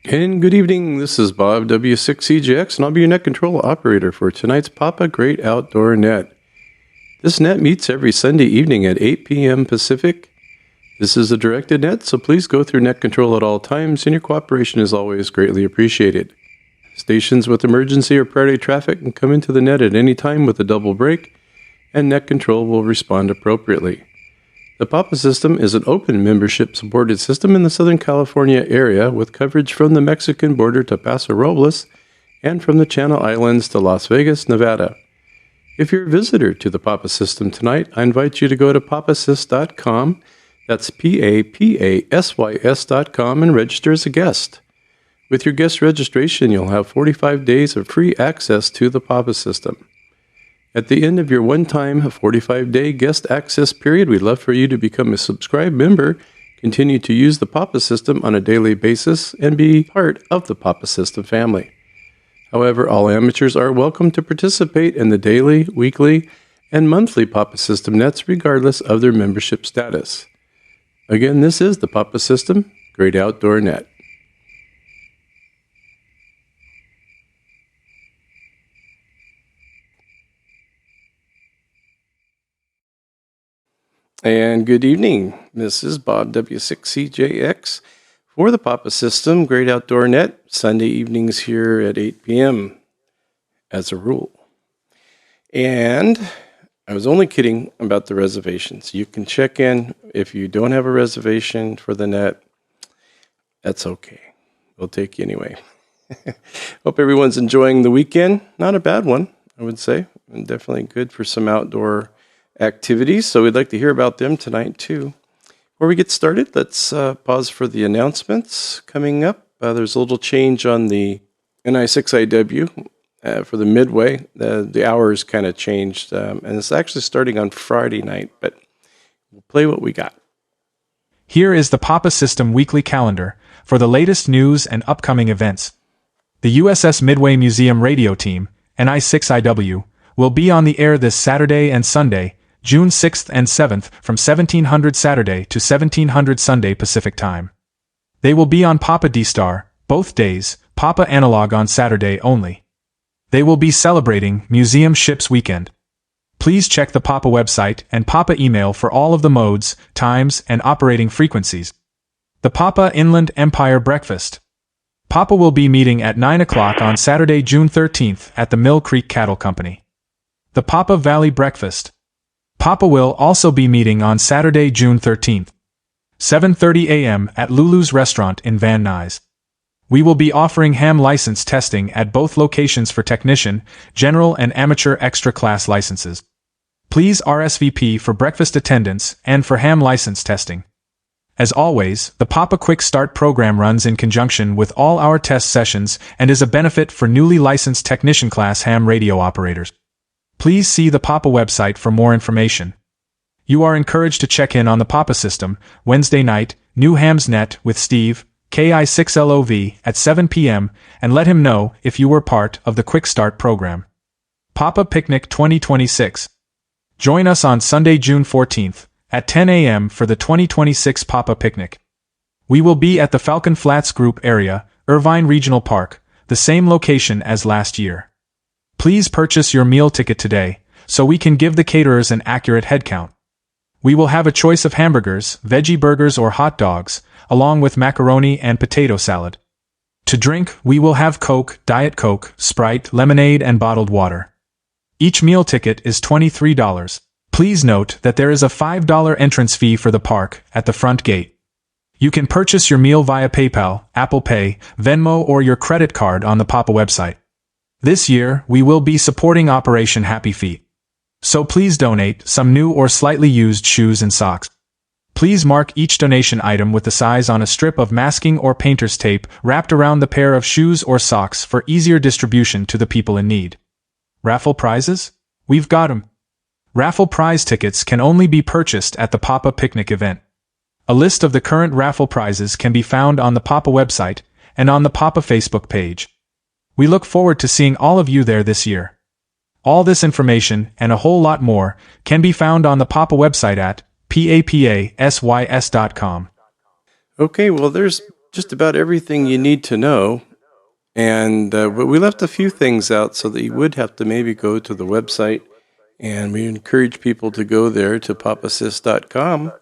And good evening, this is Bob W6CJX, and I'll be your net control operator for tonight's Papa Great Outdoor Net. This net meets every Sunday evening at 8 p.m. Pacific. This is a directed net, so please go through net control at all times, and your cooperation is always greatly appreciated. Stations with emergency or priority traffic can come into the net at any time with a double break, and net control will respond appropriately. The Papa system is an open membership-supported system in the Southern California area with coverage from the Mexican border to Paso Robles and from the Channel Islands to Las Vegas, Nevada. If you're a visitor to the Papa system tonight, I invite you to go to papasys.com, that's PAPASYS.com, and register as a guest. With your guest registration, you'll have 45 days of free access to the Papa system. At the end of your one-time 45-day guest access period, we'd love for you to become a subscribed member, continue to use the Papa system on a daily basis, and be part of the Papa system family. However, all amateurs are welcome to participate in the daily, weekly, and monthly Papa system nets regardless of their membership status. Again, this is the Papa system Great Outdoor Net. And good evening. This is Bob W6CJX for the Papa System Great Outdoor Net, Sunday evenings here at 8 p.m. as a rule. And I was only kidding about the reservations. You can check in if you don't have a reservation for the net. That's okay. We'll take you anyway. Hope everyone's enjoying the weekend. Not a bad one, I would say. And definitely good for some outdoor activities, so we'd like to hear about them tonight too. Before we get started, let's pause for the announcements coming up. There's a little change on the NI6IW for the midway. The hours kind of changed, and it's actually starting on Friday night, but we'll play what we got. Here is the Papa System weekly calendar for the latest news and upcoming events. The USS Midway Museum radio team, NI6IW, will be on the air this Saturday and Sunday, June 6th and 7th from 1700 Saturday to 1700 Sunday Pacific Time. They will be on Papa D-Star, both days, Papa Analog on Saturday only. They will be celebrating Museum Ships Weekend. Please check the Papa website and Papa email for all of the modes, times, and operating frequencies. The Papa Inland Empire Breakfast. Papa will be meeting at 9 o'clock on Saturday, June 13th at the Mill Creek Cattle Company. The Papa Valley Breakfast. Papa will also be meeting on Saturday, June 13th, 7:30 a.m. at Lulu's Restaurant in Van Nuys. We will be offering ham license testing at both locations for technician, general and amateur extra class licenses. Please RSVP for breakfast attendance and for ham license testing. As always, the Papa Quick Start program runs in conjunction with all our test sessions and is a benefit for newly licensed technician class ham radio operators. Please see the Papa website for more information. You are encouraged to check in on the Papa system, Wednesday night, New Hams Net with Steve, KI6LOV, at 7 p.m., and let him know if you were part of the Quick Start program. Papa Picnic 2026. Join us on Sunday, June 14th, at 10 a.m. for the 2026 Papa Picnic. We will be at the Falcon Flats Group area, Irvine Regional Park, the same location as last year. Please purchase your meal ticket today, so we can give the caterers an accurate head count. We will have a choice of hamburgers, veggie burgers or hot dogs, along with macaroni and potato salad. To drink, we will have Coke, Diet Coke, Sprite, lemonade and bottled water. Each meal ticket is $23. Please note that there is a $5 entrance fee for the park at the front gate. You can purchase your meal via PayPal, Apple Pay, Venmo or your credit card on the Papa website. This year, we will be supporting Operation Happy Feet. So please donate some new or slightly used shoes and socks. Please mark each donation item with the size on a strip of masking or painter's tape wrapped around the pair of shoes or socks for easier distribution to the people in need. Raffle prizes? We've got 'em. Raffle prize tickets can only be purchased at the Papa Picnic event. A list of the current raffle prizes can be found on the Papa website and on the Papa Facebook page. We look forward to seeing all of you there this year. All this information, and a whole lot more, can be found on the Papa website at papasys.com. Okay, well, there's just about everything you need to know. And but we left a few things out so that you would have to maybe go to the website. And we encourage people to go there to papassist.com.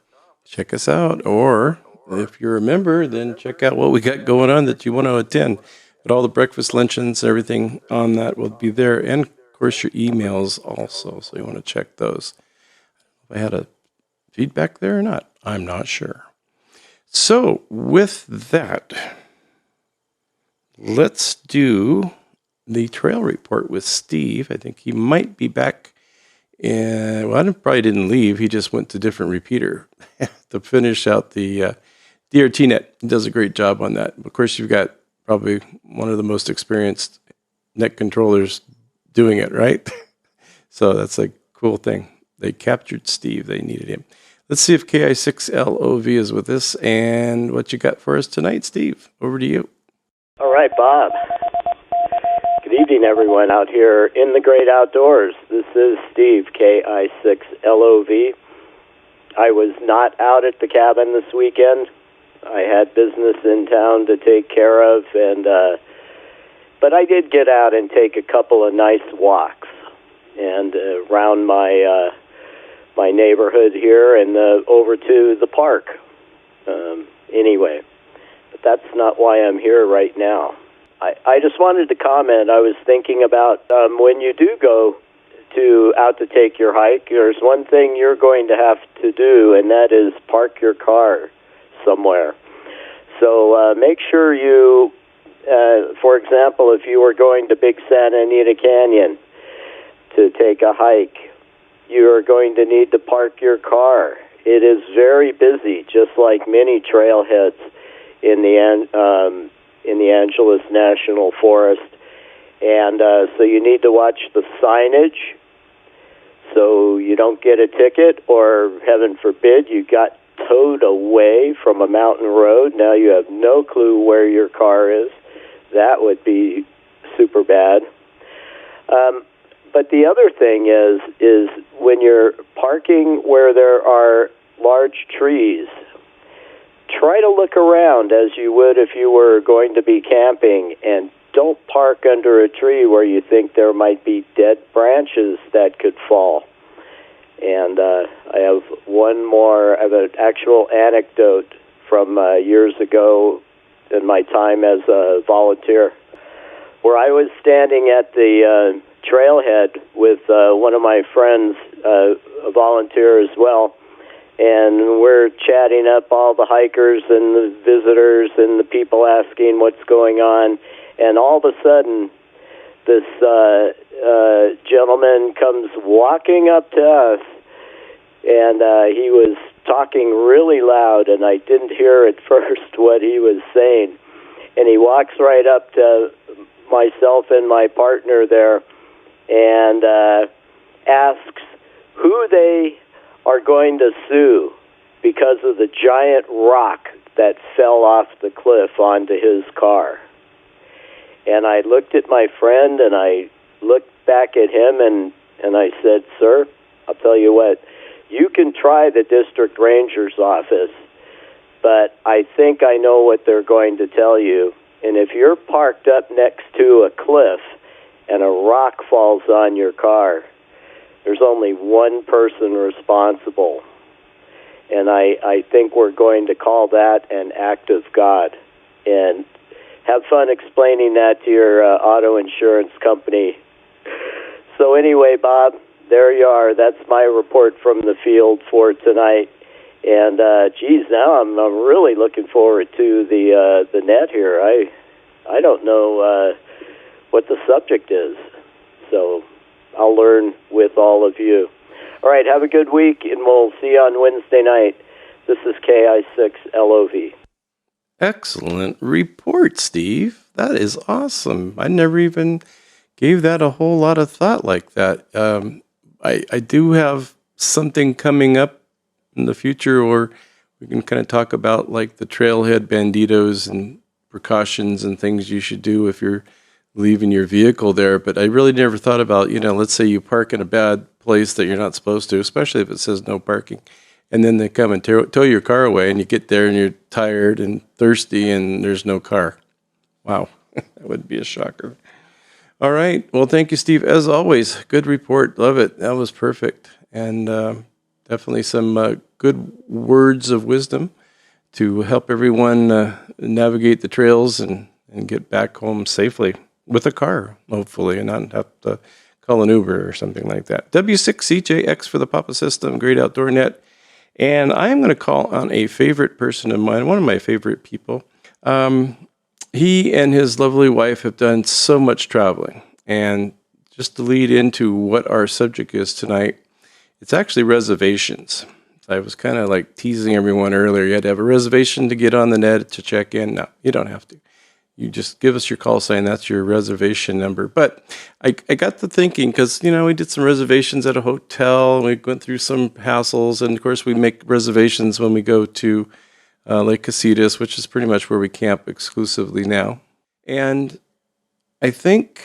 Check us out. Or if you're a member, then check out what we got going on that you want to attend. But all the breakfast luncheons, everything on that will be there. And of course, your emails also. So you want to check those. If I had a feedback there or not, I'm not sure. So with that, let's do the trail report with Steve. I think he might be back. Well, I probably didn't leave. He just went to different repeater to finish out the DRT net. He does a great job on that. Of course, you've got probably one of the most experienced net controllers doing it, right? So that's a cool thing. They captured Steve. They needed him. Let's see if KI6LOV is with us and what you got for us tonight, Steve. Over to you. All right, Bob. Good evening, everyone out here in the great outdoors. This is Steve, KI6LOV. I was not out at the cabin this weekend. I had business in town to take care of, but I did get out and take a couple of nice walks and around my neighborhood here and over to the park. Anyway, but that's not why I'm here right now. I just wanted to comment. I was thinking about when you do go out to take your hike, there's one thing you're going to have to do, and that is park your car somewhere. So make sure you, for example, if you were going to Big Santa Anita Canyon to take a hike, you are going to need to park your car. It is very busy, just like many trailheads in the Angeles National Forest. And so you need to watch the signage so you don't get a ticket, or heaven forbid, you got towed away from a mountain road. Now you have no clue where your car is. That would be super bad. But the other thing is when you're parking where there are large trees, try to look around as you would if you were going to be camping, and don't park under a tree where you think there might be dead branches that could fall. And I have one more. I have an actual anecdote from years ago in my time as a volunteer, where I was standing at the trailhead with one of my friends, a volunteer as well, and we're chatting up all the hikers and the visitors and the people asking what's going on, and all of a sudden this gentleman comes walking up to us, and he was talking really loud, and I didn't hear at first what he was saying, and he walks right up to myself and my partner there and asks who they are going to sue because of the giant rock that fell off the cliff onto his car. And I looked at my friend, and I looked back at him, and I said, "Sir, I'll tell you what, you can try the district ranger's office, but I think I know what they're going to tell you. And if you're parked up next to a cliff and a rock falls on your car, there's only one person responsible. And I think we're going to call that an act of God. And have fun explaining that to your auto insurance company." So anyway, Bob, there you are. That's my report from the field for tonight. And geez, now I'm really looking forward to the net here. I don't know what the subject is, so I'll learn with all of you. All right, have a good week, and we'll see you on Wednesday night. This is KI6LOV. Excellent report, Steve. That is awesome. I never even gave that a whole lot of thought like that. I do have something coming up in the future, or we can kind of talk about like the trailhead banditos and precautions and things you should do if you're leaving your vehicle there. But I really never thought about, let's say you park in a bad place that you're not supposed to, especially if it says no parking, and then they come and tow your car away, and you get there and you're tired and thirsty, and there's no car. Wow, that would be a shocker. All right. Well, thank you, Steve. As always, good report. Love it. That was perfect. And definitely some good words of wisdom to help everyone navigate the trails and get back home safely with a car, hopefully, and not have to call an Uber or something like that. W6CJX for the Papa System, Great Outdoor Net. And I'm going to call on a favorite person of mine, one of my favorite people. He and his lovely wife have done so much traveling. And just to lead into what our subject is tonight, it's actually reservations. I was kind of like teasing everyone earlier. You had to have a reservation to get on the net to check in. No, you don't have to. You just give us your call sign. That's your reservation number. But I got to thinking, because, we did some reservations at a hotel. We went through some hassles. And, of course, we make reservations when we go to Lake Casitas, which is pretty much where we camp exclusively now. And I think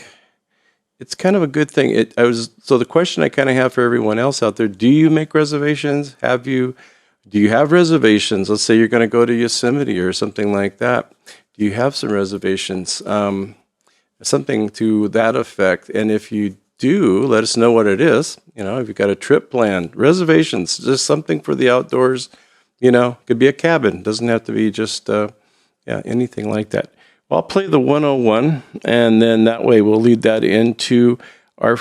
it's kind of a good thing. So the question I kind of have for everyone else out there, do you make reservations? Do you have reservations? Let's say you're going to go to Yosemite or something like that. Do you have some reservations? Something to that effect. And if you do, let us know what it is. If you've got a trip planned, reservations, just something for the outdoors. Could be a cabin. Doesn't have to be just, anything like that. Well, I'll play the 101, and then that way we'll lead that into our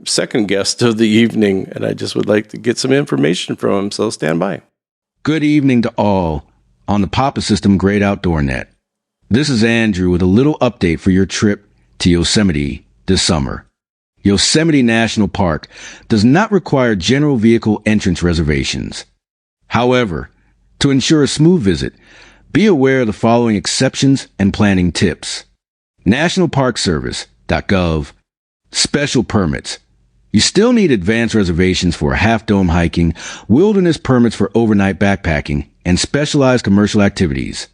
second guest of the evening, and I just would like to get some information from him, so stand by. Good evening to all on the Papa System Great Outdoor Net. This is Andrew with a little update for your trip to Yosemite this summer. Yosemite National Park does not require general vehicle entrance reservations. However, to ensure a smooth visit, be aware of the following exceptions and planning tips. NationalParkService.gov. Special permits. You still need advance reservations for Half Dome hiking, wilderness permits for overnight backpacking, and specialized commercial activities.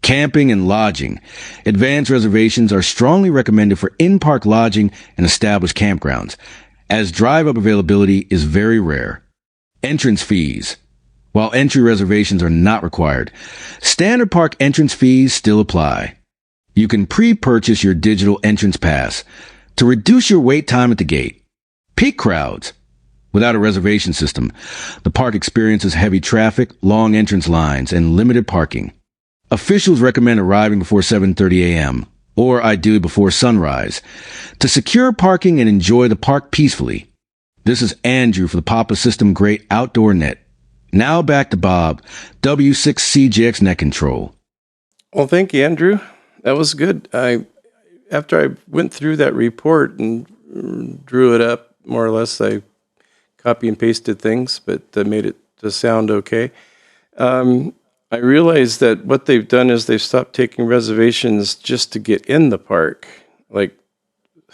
Camping and lodging. Advance reservations are strongly recommended for in-park lodging and established campgrounds, as drive-up availability is very rare. Entrance fees. While entry reservations are not required, standard park entrance fees still apply. You can pre-purchase your digital entrance pass to reduce your wait time at the gate. Peak crowds. Without a reservation system, the park experiences heavy traffic, long entrance lines, and limited parking. Officials recommend arriving before 7:30 a.m., or ideally before sunrise, to secure parking and enjoy the park peacefully. This is Andrew for the Papa System Great Outdoor Net. Now back to Bob, W6CJX Net Control. Well, thank you, Andrew. That was good. After I went through that report and drew it up, more or less, I copy and pasted things, but made it to sound okay. I realized that what they've done is they've stopped taking reservations just to get in the park. Like,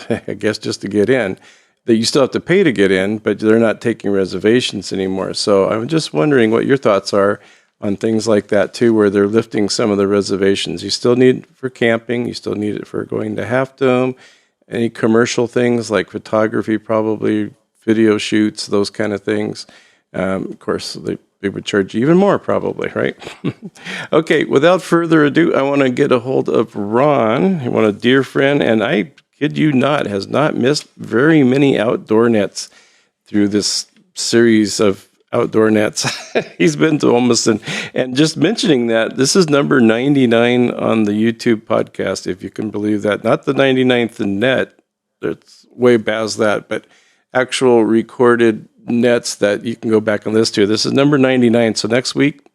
I guess just to get in. That you still have to pay to get in, but they're not taking reservations anymore. So I'm just wondering what your thoughts are on things like that too, where they're lifting some of the reservations. You still need it for camping. You still need it for going to Half Dome. Any commercial things like photography, probably video shoots, those kind of things. Of course, they would charge you even more probably, right? Okay, without further ado, I want to get a hold of Ron, one a dear friend, and I kid you not, has not missed very many outdoor nets through this series of outdoor nets. He's been to almost, and just mentioning that, this is number 99 on the YouTube podcast, if you can believe that. Not the 99th in net, it's way past that, but actual recorded nets that you can go back and listen to. This is number 99, so next week,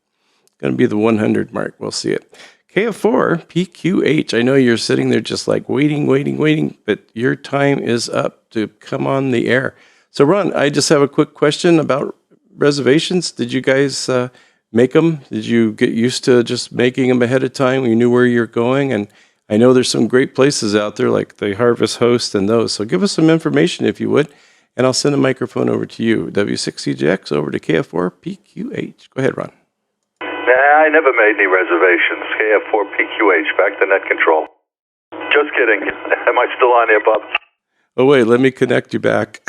going to be the 100 mark. We'll see it. KF4 PQH. I know you're sitting there just like waiting, but your time is up to come on the air. So, Ron, I just have a quick question about reservations. Did you guys make them? Did you get used to just making them ahead of time? You knew where you're going, and I know there's some great places out there like the Harvest Host and those. So, give us some information if you would, and I'll send a microphone over to you. W6CJX over to KF4 PQH. Go ahead, Ron. Nah, I never made any reservations. KF4PQH, back to net control. Just kidding. Am I still on here, Bob? Oh, wait, let me connect you back.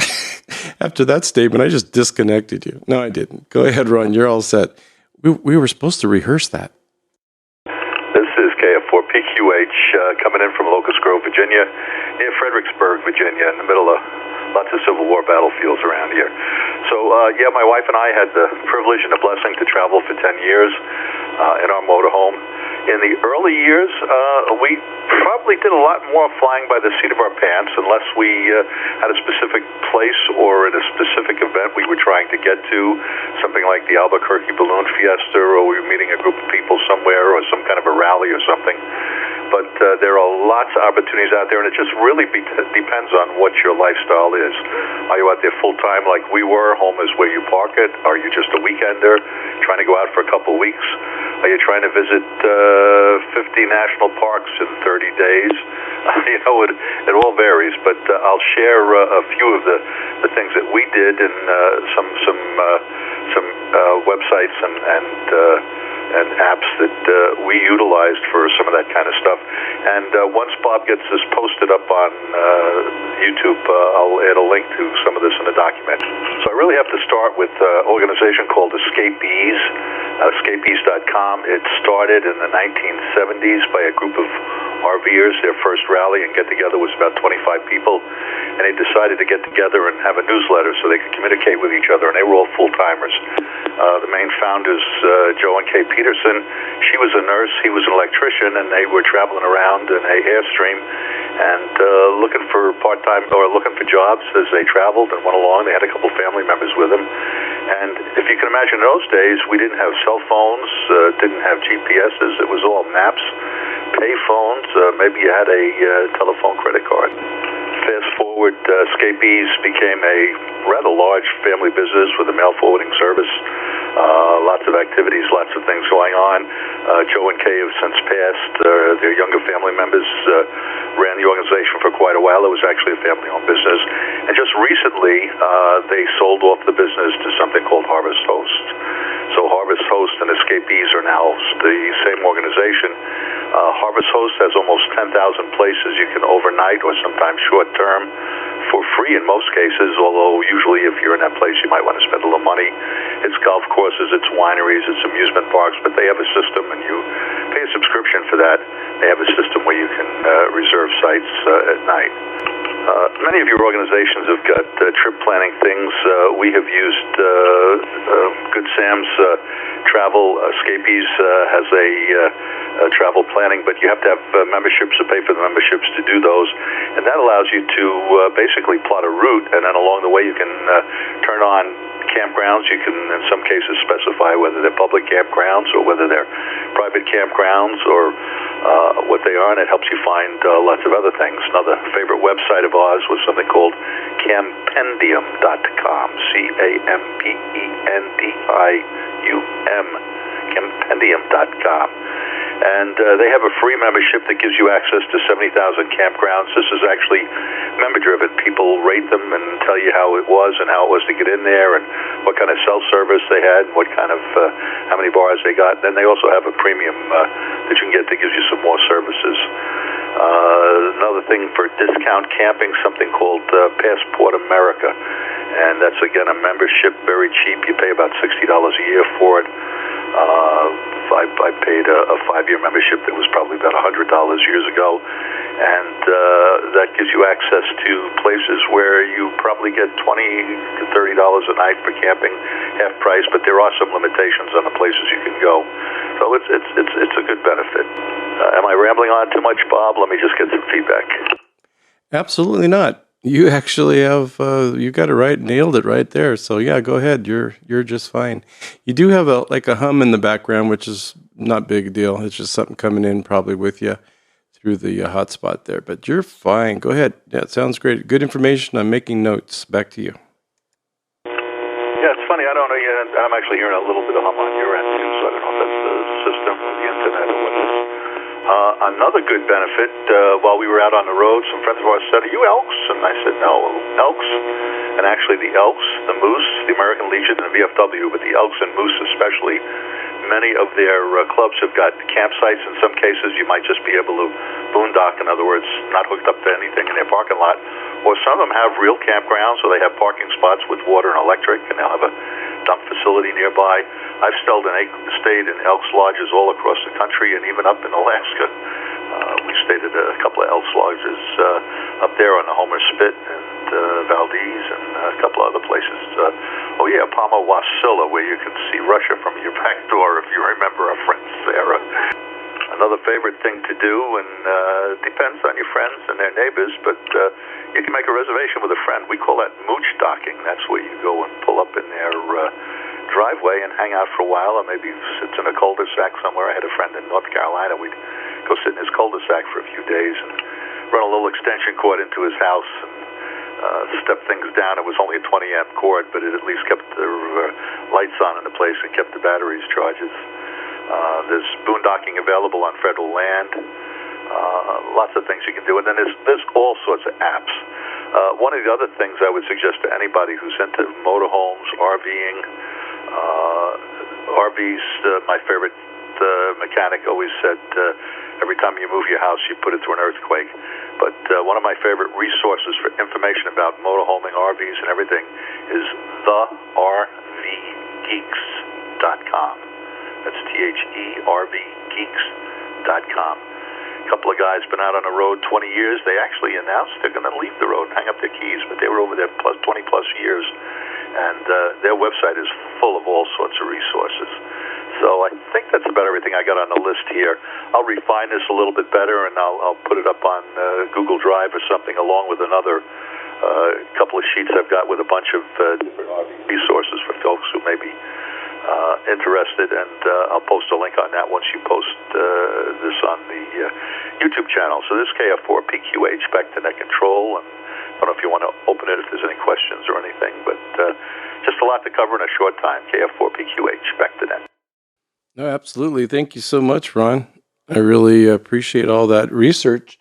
After that statement, I just disconnected you. No, I didn't. Go ahead, Ron. You're all set. We were supposed to rehearse that. This is KF4PQH coming in from Locust Grove, Virginia, near Fredericksburg, Virginia, in the middle of lots of Civil War battlefields around here. So, my wife and I had the privilege and the blessing to travel for 10 years in our motorhome. In the early years, we probably did a lot more flying by the seat of our pants unless we had a specific place or at a specific event we were trying to get to, something like the Albuquerque Balloon Fiesta, or we were meeting a group of people somewhere, or some kind of a rally or something. But there are lots of opportunities out there, and it just really depends on what your lifestyle is. Are you out there full-time like we were? Home is where you park it. Are you just a weekender trying to go out for a couple of weeks? Are you trying to visit 50 national parks in 30 days? It all varies, but I'll share a few of the things that we did and some websites and apps that we utilized for some of that kind of stuff. And once Bob gets this posted up on YouTube, I'll add a link to some of this in the document. So I really have to start with an organization called Escapees, escapees.com. It started in the 1970s by a group of RVers. Their first rally and get-together was about 25 people, and they decided to get together and have a newsletter so they could communicate with each other, and they were all full-timers. The main founders, Joe and Kay Peterson, she was a nurse, he was an electrician, and they were traveling around in a Airstream and looking for part-time or looking for jobs as they traveled and went along. They had a couple family members with them. And if you can imagine, in those days, we didn't have cell phones, didn't have GPSs. It was all maps, pay phones. Maybe you had a telephone credit card. Fast forward, Escapees became a rather large family business with a mail forwarding service. Lots of activities, lots of things going on. Joe and Kay have since passed. Their younger family members ran the organization for quite a while. It was actually a family-owned business. And just recently, they sold off the business to something called Harvest Host. So Harvest Host and Escapees are now the same organization. Harvest Host has almost 10,000 places you can overnight or sometimes short-term for free in most cases, although usually if you're in that place you might want to spend a little money. It's golf courses, it's wineries, it's amusement parks, but they have a system and you pay a subscription for that. They have a system where you can reserve sites at night. Many of your organizations have got trip planning things. We have used Good Sam's Travel. Escapees has a travel planning, but you have to have memberships to pay for the memberships to do those. And that allows you to basically plot a route, and then along the way you can turn on campgrounds. You can, in some cases, specify whether they're public campgrounds or whether they're private campgrounds or what they are, and it helps you find lots of other things. Another favorite website of ours was something called Campendium.com, Campendium, Campendium.com. And they have a free membership that gives you access to 70,000 campgrounds. This is actually member-driven. People rate them and tell you how it was and how it was to get in there and what kind of cell service they had and what kind of, how many bars they got. Then they also have a premium that you can get that gives you some more services. Another thing for discount camping, something called Passport America. And that's, again, a membership, very cheap. You pay about $60 a year for it. I paid a 5-year membership that was probably about $100 years ago, and that gives you access to places where you probably get $20 to $30 a night for camping, half price. But there are some limitations on the places you can go, so it's a good benefit. Am I rambling on too much, Bob? Let me just get some feedback. Absolutely not. You actually have you got it right, nailed it right there. So yeah, go ahead. You're just fine. You do have a hum in the background, which is not big deal. It's just something coming in probably with you through the hotspot there. But you're fine. Go ahead. Yeah, it sounds great. Good information. I'm making notes. Back to you. Yeah, it's funny. I don't know yet. I'm actually hearing a little bit of hum on your end too. So I don't know if that's the system or the internet or what it is. Another good benefit, while we were out on the road, some friends of ours said, "Are you Elks?" And I said, "No, Elks." And actually the Elks, the Moose, the American Legion, and the VFW, but the Elks and Moose especially, many of their clubs have got campsites. In some cases, you might just be able to boondock, in other words, not hooked up to anything in their parking lot. Or some of them have real campgrounds, so they have parking spots with water and electric, and they'll have a dump facility nearby. I've stayed in Elks Lodges all across the country and even up in Alaska. We stayed at a couple of Elks Lodges up there on the Homer Spit and Valdez and a couple of other places. Palma Wasilla, where you can see Russia from your back door, if you remember our friend Sarah. Another favorite thing to do, and depends on your friends and their neighbors, but you can make a reservation with a friend. We call that mooch docking. That's where you go and pull up in their driveway and hang out for a while, or maybe sits in a cul-de-sac somewhere. I had a friend in North Carolina. We'd go sit in his cul-de-sac for a few days and run a little extension cord into his house and step things down. It was only a 20-amp cord, but it at least kept the lights on in the place and kept the batteries charges. There's boondocking available on federal land. Lots of things you can do. And then there's all sorts of apps. One of the other things I would suggest to anybody who's into motorhomes, RVing, RVs, my favorite mechanic always said, every time you move your house, you put it through an earthquake. But one of my favorite resources for information about motorhoming, RVs, and everything is thervgeeks.com. That's thervgeeks.com. A couple of guys been out on the road 20 years. They actually announced they're going to leave the road and hang up their keys, but they were over there 20 plus years. And their website is full of all sorts of resources. So I think that's about everything I got on the list here. I'll refine this a little bit better, and I'll put it up on Google Drive or something, along with another couple of sheets I've got with a bunch of different resources for folks who may be interested, and I'll post a link on that once you post this on the YouTube channel. So this is KF4PQH, back to net control, and I don't know if you want to open it if there's any questions or anything, but just a lot to cover in a short time. KF4PQH, back to net. No, absolutely. Thank you so much, Ron. I really appreciate all that research.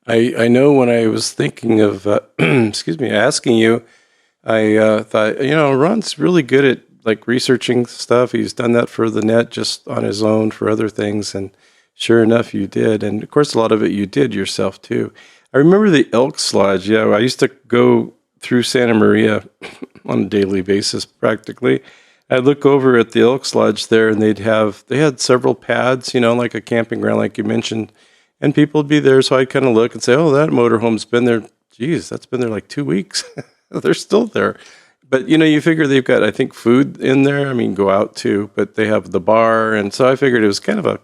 I know when I was thinking of, asking you, I thought, Ron's really good at like researching stuff. He's done that for the net just on his own for other things. And sure enough, you did. And of course, a lot of it you did yourself too. I remember the Elks Lodge. Yeah, I used to go through Santa Maria on a daily basis practically. I'd look over at the Elks Lodge there, and they had several pads, like a camping ground, like you mentioned, and people would be there. So I'd kind of look and say, oh, that motorhome's been there. Geez, that's been there like 2 weeks. They're still there. But, you figure they've got, I think, food in there. I mean, go out too, but they have the bar. And so I figured it was kind of a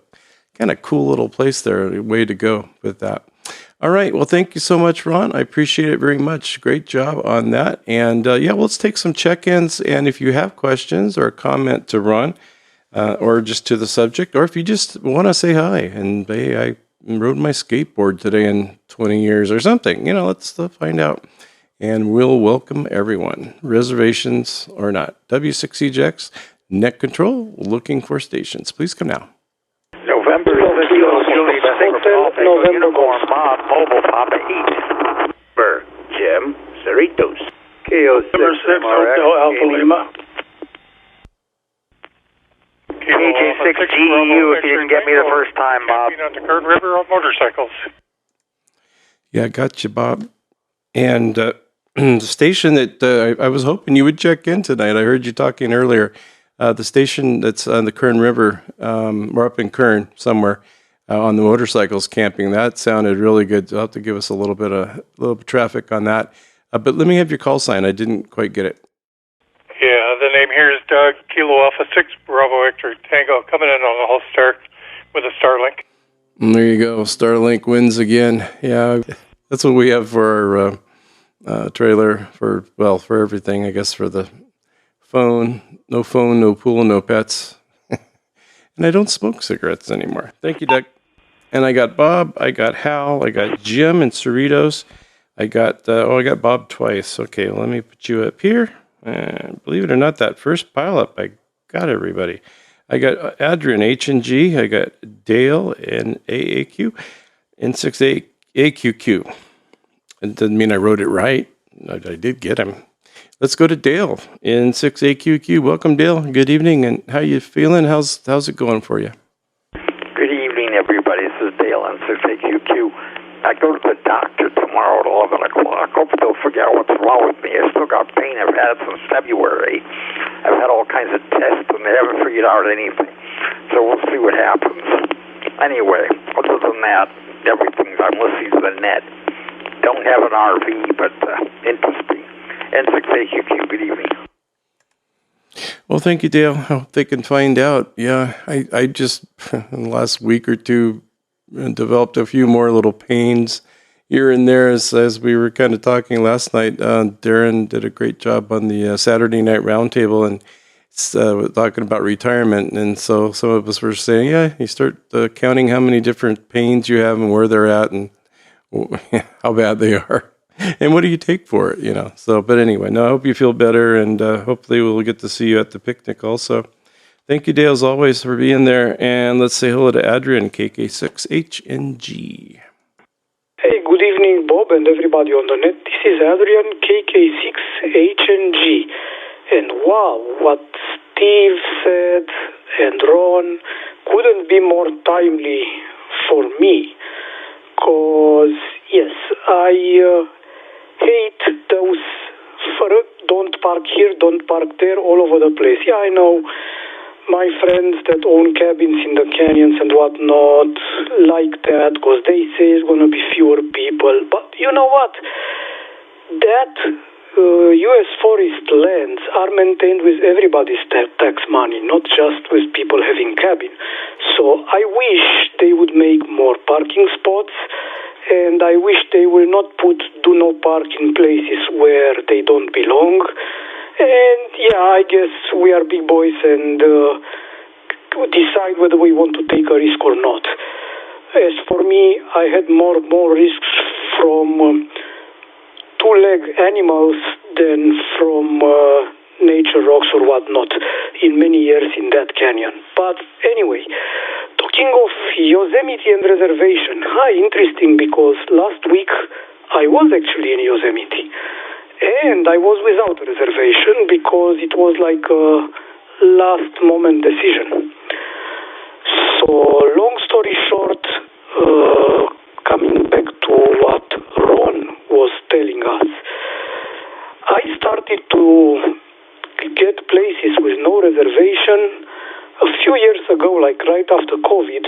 cool little place there, a way to go with that. All right. Well, thank you so much, Ron. I appreciate it very much. Great job on that. And let's take some check-ins. And if you have questions or a comment to Ron or just to the subject, or if you just want to say hi and, hey, I rode my skateboard today in 20 years or something, let's find out. And we'll welcome everyone, reservations or not. W6EJX, net control, looking for stations. Please come now. November Julie 6, Alpha Uniform Bob, Mobile Papa East. Jim, Cerritos. KO6, Number 6, Hotel Alpha Lima. KJ6GEU if you didn't get me the first time, Bob. On the Kern River on motorcycles. Yeah, got you, Bob. And the station that I was hoping you would check in tonight, I heard you talking earlier, the station that's on the Kern River, or up in Kern somewhere, on the motorcycles camping, that sounded really good. You'll have to give us a little bit of traffic on that. But let me have your call sign. I didn't quite get it. Yeah, the name here is Doug, Kilo Alpha 6, Bravo Victor Tango, coming in on the whole star with a Starlink. And there you go. Starlink wins again. Yeah, that's what we have for our trailer, for everything, I guess, for the phone, no pool, no pets. And I don't smoke cigarettes anymore. Thank you, Doug. And I got Bob, I got Hal, I got Jim and Cerritos. I got Bob twice. Okay, let me put you up here. And believe it or not, that first pile up, I got everybody. I got Adrian H&G. I got Dale and AAQ and 6AQQ. It doesn't mean I wrote it right. I did get him. Let's go to Dale in 6AQQ. Welcome, Dale. Good evening. And how you feeling? How's it going for you? Good evening, everybody. This is Dale in 6AQQ. I go to the doctor tomorrow at 11 o'clock. Hope they'll figure out what's wrong with me. I still got pain. I've had it since February. I've had all kinds of tests, and they haven't figured out anything. So we'll see what happens. Anyway, other than that, everything's, I'm listening to the net. Don't have an RV, but interesting. N6AQQ, good evening. Well, thank you, Dale. I hope they can find out. Yeah, I just, in the last week or two, developed a few more little pains here and there as we were kind of talking last night. Darren did a great job on the Saturday night roundtable and talking about retirement. And so some of us were saying, yeah, you start counting how many different pains you have and where they're at and how bad they are. And what do you take for it, So, but anyway, no, I hope you feel better, and hopefully we'll get to see you at the picnic also. Thank you, Dale, as always, for being there. And let's say hello to Adrian, KK6HNG. Hey, good evening, Bob, and everybody on the net. This is Adrian, KK6HNG. And wow, what Steve said and Ron couldn't be more timely for me. Because, yes, I hate those don't park here, don't park there, all over the place. Yeah, I know my friends that own cabins in the canyons and whatnot like that because they say it's going to be fewer people. But you know what? That U.S. forest lands are maintained with everybody's tax money, not just with people having cabin. So I wish they would make more parking spots, and I wish they will not put do no park in places where they don't belong. And yeah, I guess we are big boys and decide whether we want to take a risk or not. As for me, I had more risks from two-leg animals than from nature rocks or whatnot in many years in that canyon. But anyway, talking of Yosemite and reservation, interesting because last week I was actually in Yosemite. And I was without a reservation because it was like a last-moment decision. So, long story short, coming back to what Ron was telling us, I started to get places with no reservation a few years ago, like right after COVID.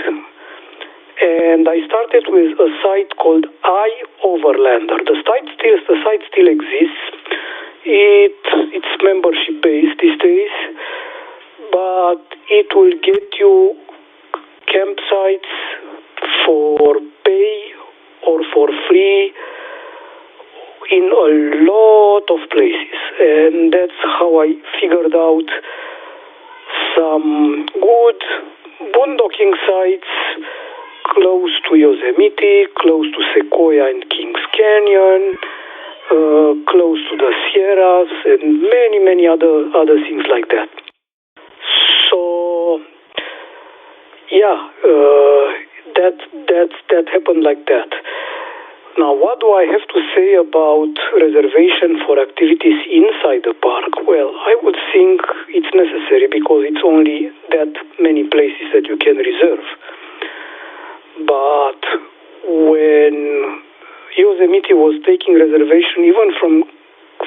And I started with a site called iOverlander. The site still exists. It's membership based these days, but it will get you campsites for pay or for free in a lot of places. And that's how I figured out some good boondocking sites close to Yosemite, close to Sequoia and Kings Canyon, close to the Sierras, and many other things like that. So, yeah, that happened like that. Now, what do I have to say about reservation for activities inside the park? Well, I would think it's necessary because it's only that many places that you can reserve. But when Yosemite was taking reservation even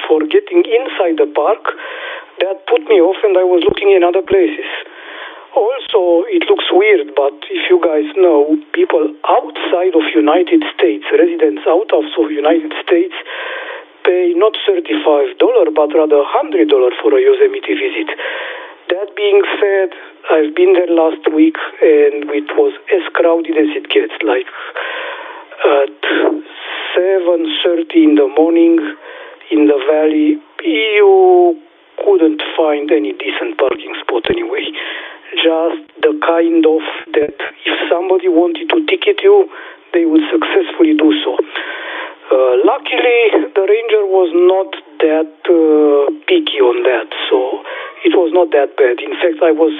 for getting inside the park, that put me off and I was looking in other places. Also, it looks weird, but if you guys know, people outside of United States, residents out of United States, pay not $35, but rather $100 for a Yosemite visit. That being said, I've been there last week, and it was as crowded as it gets. Like at 7:30 in the morning in the valley, you couldn't find any decent parking spot anyway. Just the kind of that if somebody wanted to ticket you, they would successfully do so. Luckily, the ranger was not that picky on that, so it was not that bad. In fact, I was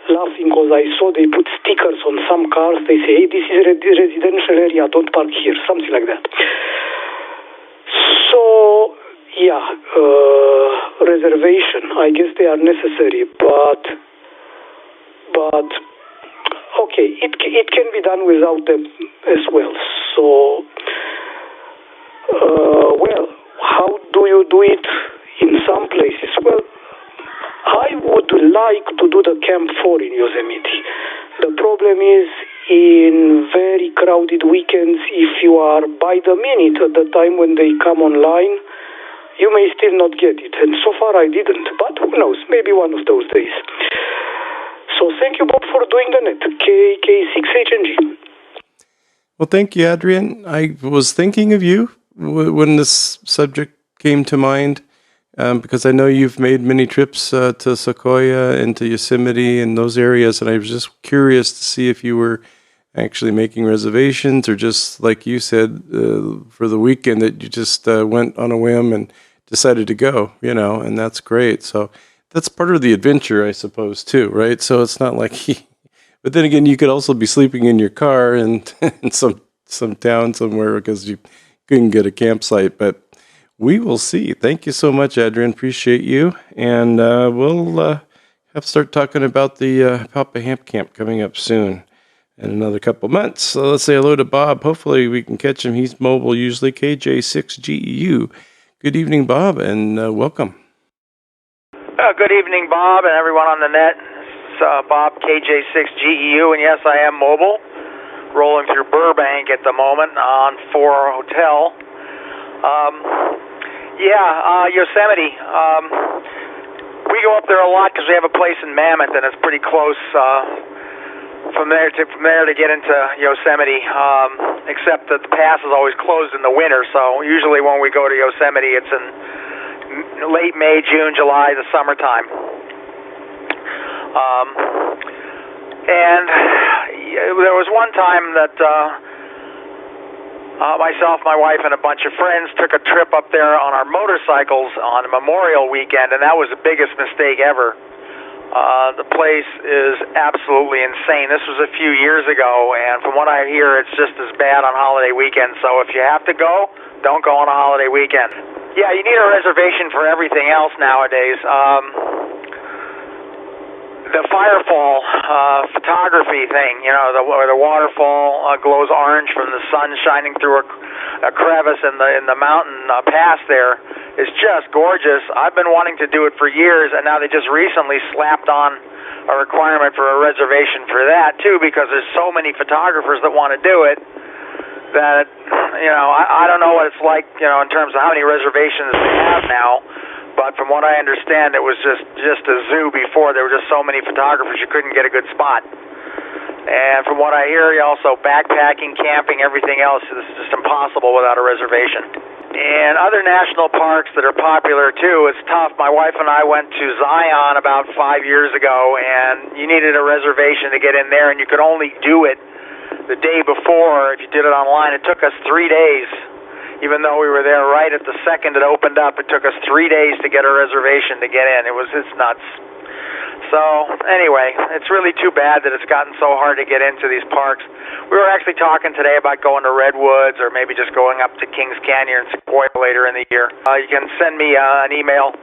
laughing because I saw they put stickers on some cars. They say, hey, this is a residential area, don't park here, something like that. So, yeah, reservation, I guess they are necessary, but okay, it can be done without them as well. So, well, how do you do it in some places? Well, I would like to do the Camp 4 in Yosemite. The problem is, in very crowded weekends, if you are by the minute at the time when they come online, you may still not get it. And so far I didn't, but who knows, maybe one of those days. So thank you, Bob, for doing the net. K6HNG. Well, thank you, Adrian. I was thinking of you when this subject came to mind, because I know you've made many trips to Sequoia and to Yosemite and those areas, and I was just curious to see if you were actually making reservations or just, like you said, for the weekend that you just went on a whim and decided to go, and that's great. So that's part of the adventure, I suppose, too, right? So it's not like but then again, you could also be sleeping in your car in some town somewhere because you couldn't get a campsite. But we will see. Thank you so much, Adrian. Appreciate you. And we'll have to start talking about the Papa Hamp Camp coming up soon in another couple months. So let's say hello to Bob. Hopefully we can catch him. He's mobile usually, KJ6GEU. Good evening, Bob, and welcome. Good evening, Bob, and everyone on the net. It's Bob, KJ6GEU, and yes, I am mobile, rolling through Burbank at the moment on 4 Hotel. Yosemite. We go up there a lot because we have a place in Mammoth, and it's pretty close from there to get into Yosemite. Except that the pass is always closed in the winter, so usually when we go to Yosemite, it's in late May, June, July, the summertime. And there was one time that myself, my wife, and a bunch of friends took a trip up there on our motorcycles on Memorial Weekend, and that was the biggest mistake ever. The place is absolutely insane. This was a few years ago, and from what I hear, it's just as bad on holiday weekends. So if you have to go, don't go on a holiday weekend. Yeah, you need a reservation for everything else nowadays. The firefall photography thing, where the waterfall glows orange from the sun shining through a crevice in the mountain pass there, is just gorgeous. I've been wanting to do it for years, and now they just recently slapped on a requirement for a reservation for that too, because there's so many photographers that want to do it that I don't know what it's like in terms of how many reservations they have now. But from what I understand, it was just a zoo before. There were just so many photographers, you couldn't get a good spot. And from what I hear, also backpacking, camping, everything else is just impossible without a reservation. And other national parks that are popular, too, it's tough. My wife and I went to Zion about 5 years ago, and you needed a reservation to get in there, and you could only do it the day before. If you did it online, it took us 3 days. Even though we were there right at the second it opened up, it took us 3 days to get a reservation to get in. It's nuts. So, anyway, it's really too bad that it's gotten so hard to get into these parks. We were actually talking today about going to Redwoods or maybe just going up to Kings Canyon and Sequoia later in the year. You can send me an email.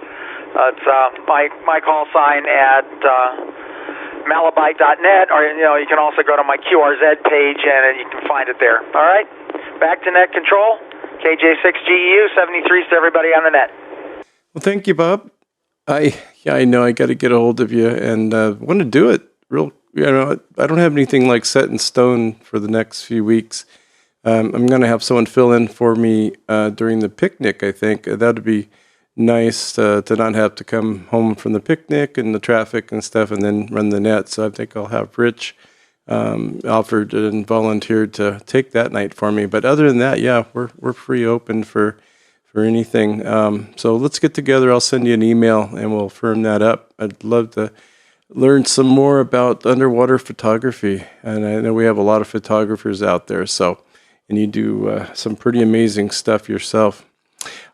It's my call sign at malabite.net, or you can also go to my QRZ page and you can find it there. All right? Back to net control. KJ6GEU 73 to everybody on the net. Well, thank you, Bob. I know I got to get a hold of you and want to do it. I don't have anything like set in stone for the next few weeks. I'm going to have someone fill in for me during the picnic. I think that'd be nice to not have to come home from the picnic and the traffic and stuff and then run the net. So I think I'll have Rich offered and volunteered to take that night for me. But other than that, yeah, we're free open for anything. So let's get together. I'll send you an email and we'll firm that up. I'd love to learn some more about underwater photography. And I know we have a lot of photographers out there. And you do some pretty amazing stuff yourself.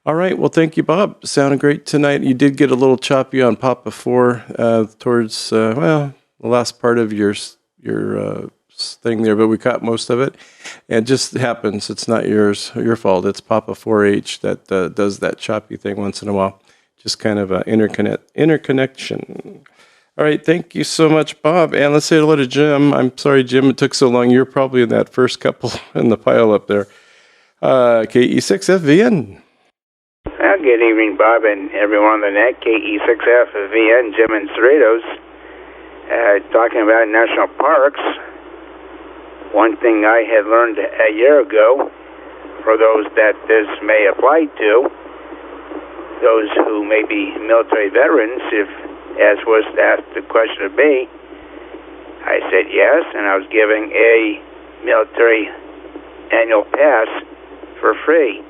All right. Well, thank you, Bob. Sounded great tonight. You did get a little choppy on Papa 4 towards, the last part of your thing there, but we caught most of it. And it just happens. It's not your fault. It's Papa 4H that does that choppy thing once in a while. Just kind of an interconnection. All right, thank you so much, Bob. And let's say hello to Jim. I'm sorry, Jim, it took so long. You're probably in that first couple in the pile up there. KE6FVN. Good evening, Bob, and everyone on the net. KE6FVN, Jim and Cerritos. Talking about national parks, one thing I had learned a year ago, for those that this may apply to, those who may be military veterans, if, as was asked the question of me, I said yes, and I was giving a military annual pass for free.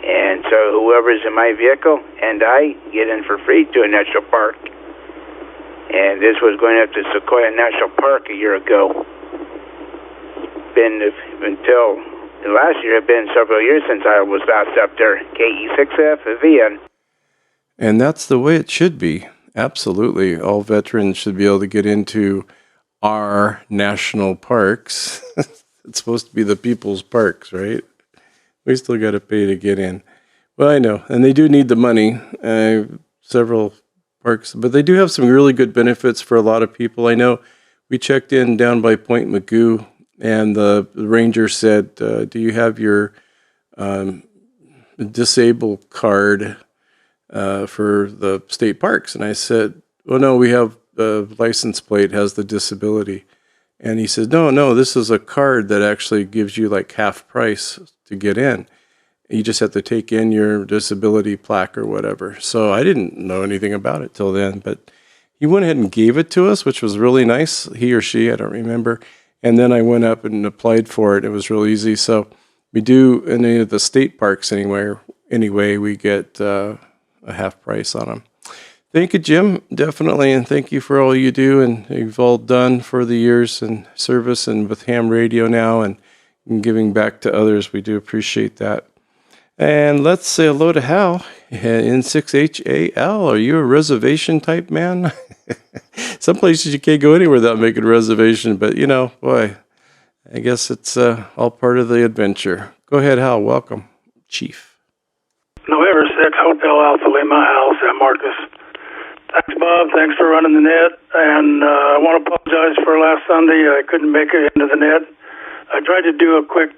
And so whoever's in my vehicle and I get in for free to a national park. And this was going up to Sequoia National Park a year ago. Until last year, it had been several years since I was last up there. KE6FVN. And that's the way it should be. Absolutely. All veterans should be able to get into our national parks. It's supposed to be the people's parks, right? We still got to pay to get in. Well, I know. And they do need the money. Several parks. But they do have some really good benefits for a lot of people. I know we checked in down by Point Magoo, and the ranger said, do you have your disabled card for the state parks? And I said, well, no, we have the license plate has the disability. And he said, no, this is a card that actually gives you like half price to get in. You just have to take in your disability plaque or whatever. So I didn't know anything about it till then, but he went ahead and gave it to us, which was really nice. He or she, I don't remember. And then I went up and applied for it. It was real easy. So we do in any of the state parks anyway, we get a half price on them. Thank you, Jim, definitely, and thank you for all you do and you've all done for the years in service and with ham radio now and giving back to others. We do appreciate that. And let's say hello to Hal, N6HAL. Are you a reservation type man? Some places you can't go anywhere without making a reservation, but boy, I guess it's all part of the adventure. Go ahead, Hal. Welcome, Chief. November 6, Hotel Alpha Lima, Hal, San Marcos. Thanks, Bob. Thanks for running the net. And I want to apologize for last Sunday. I couldn't make it into the net. I tried to do a quick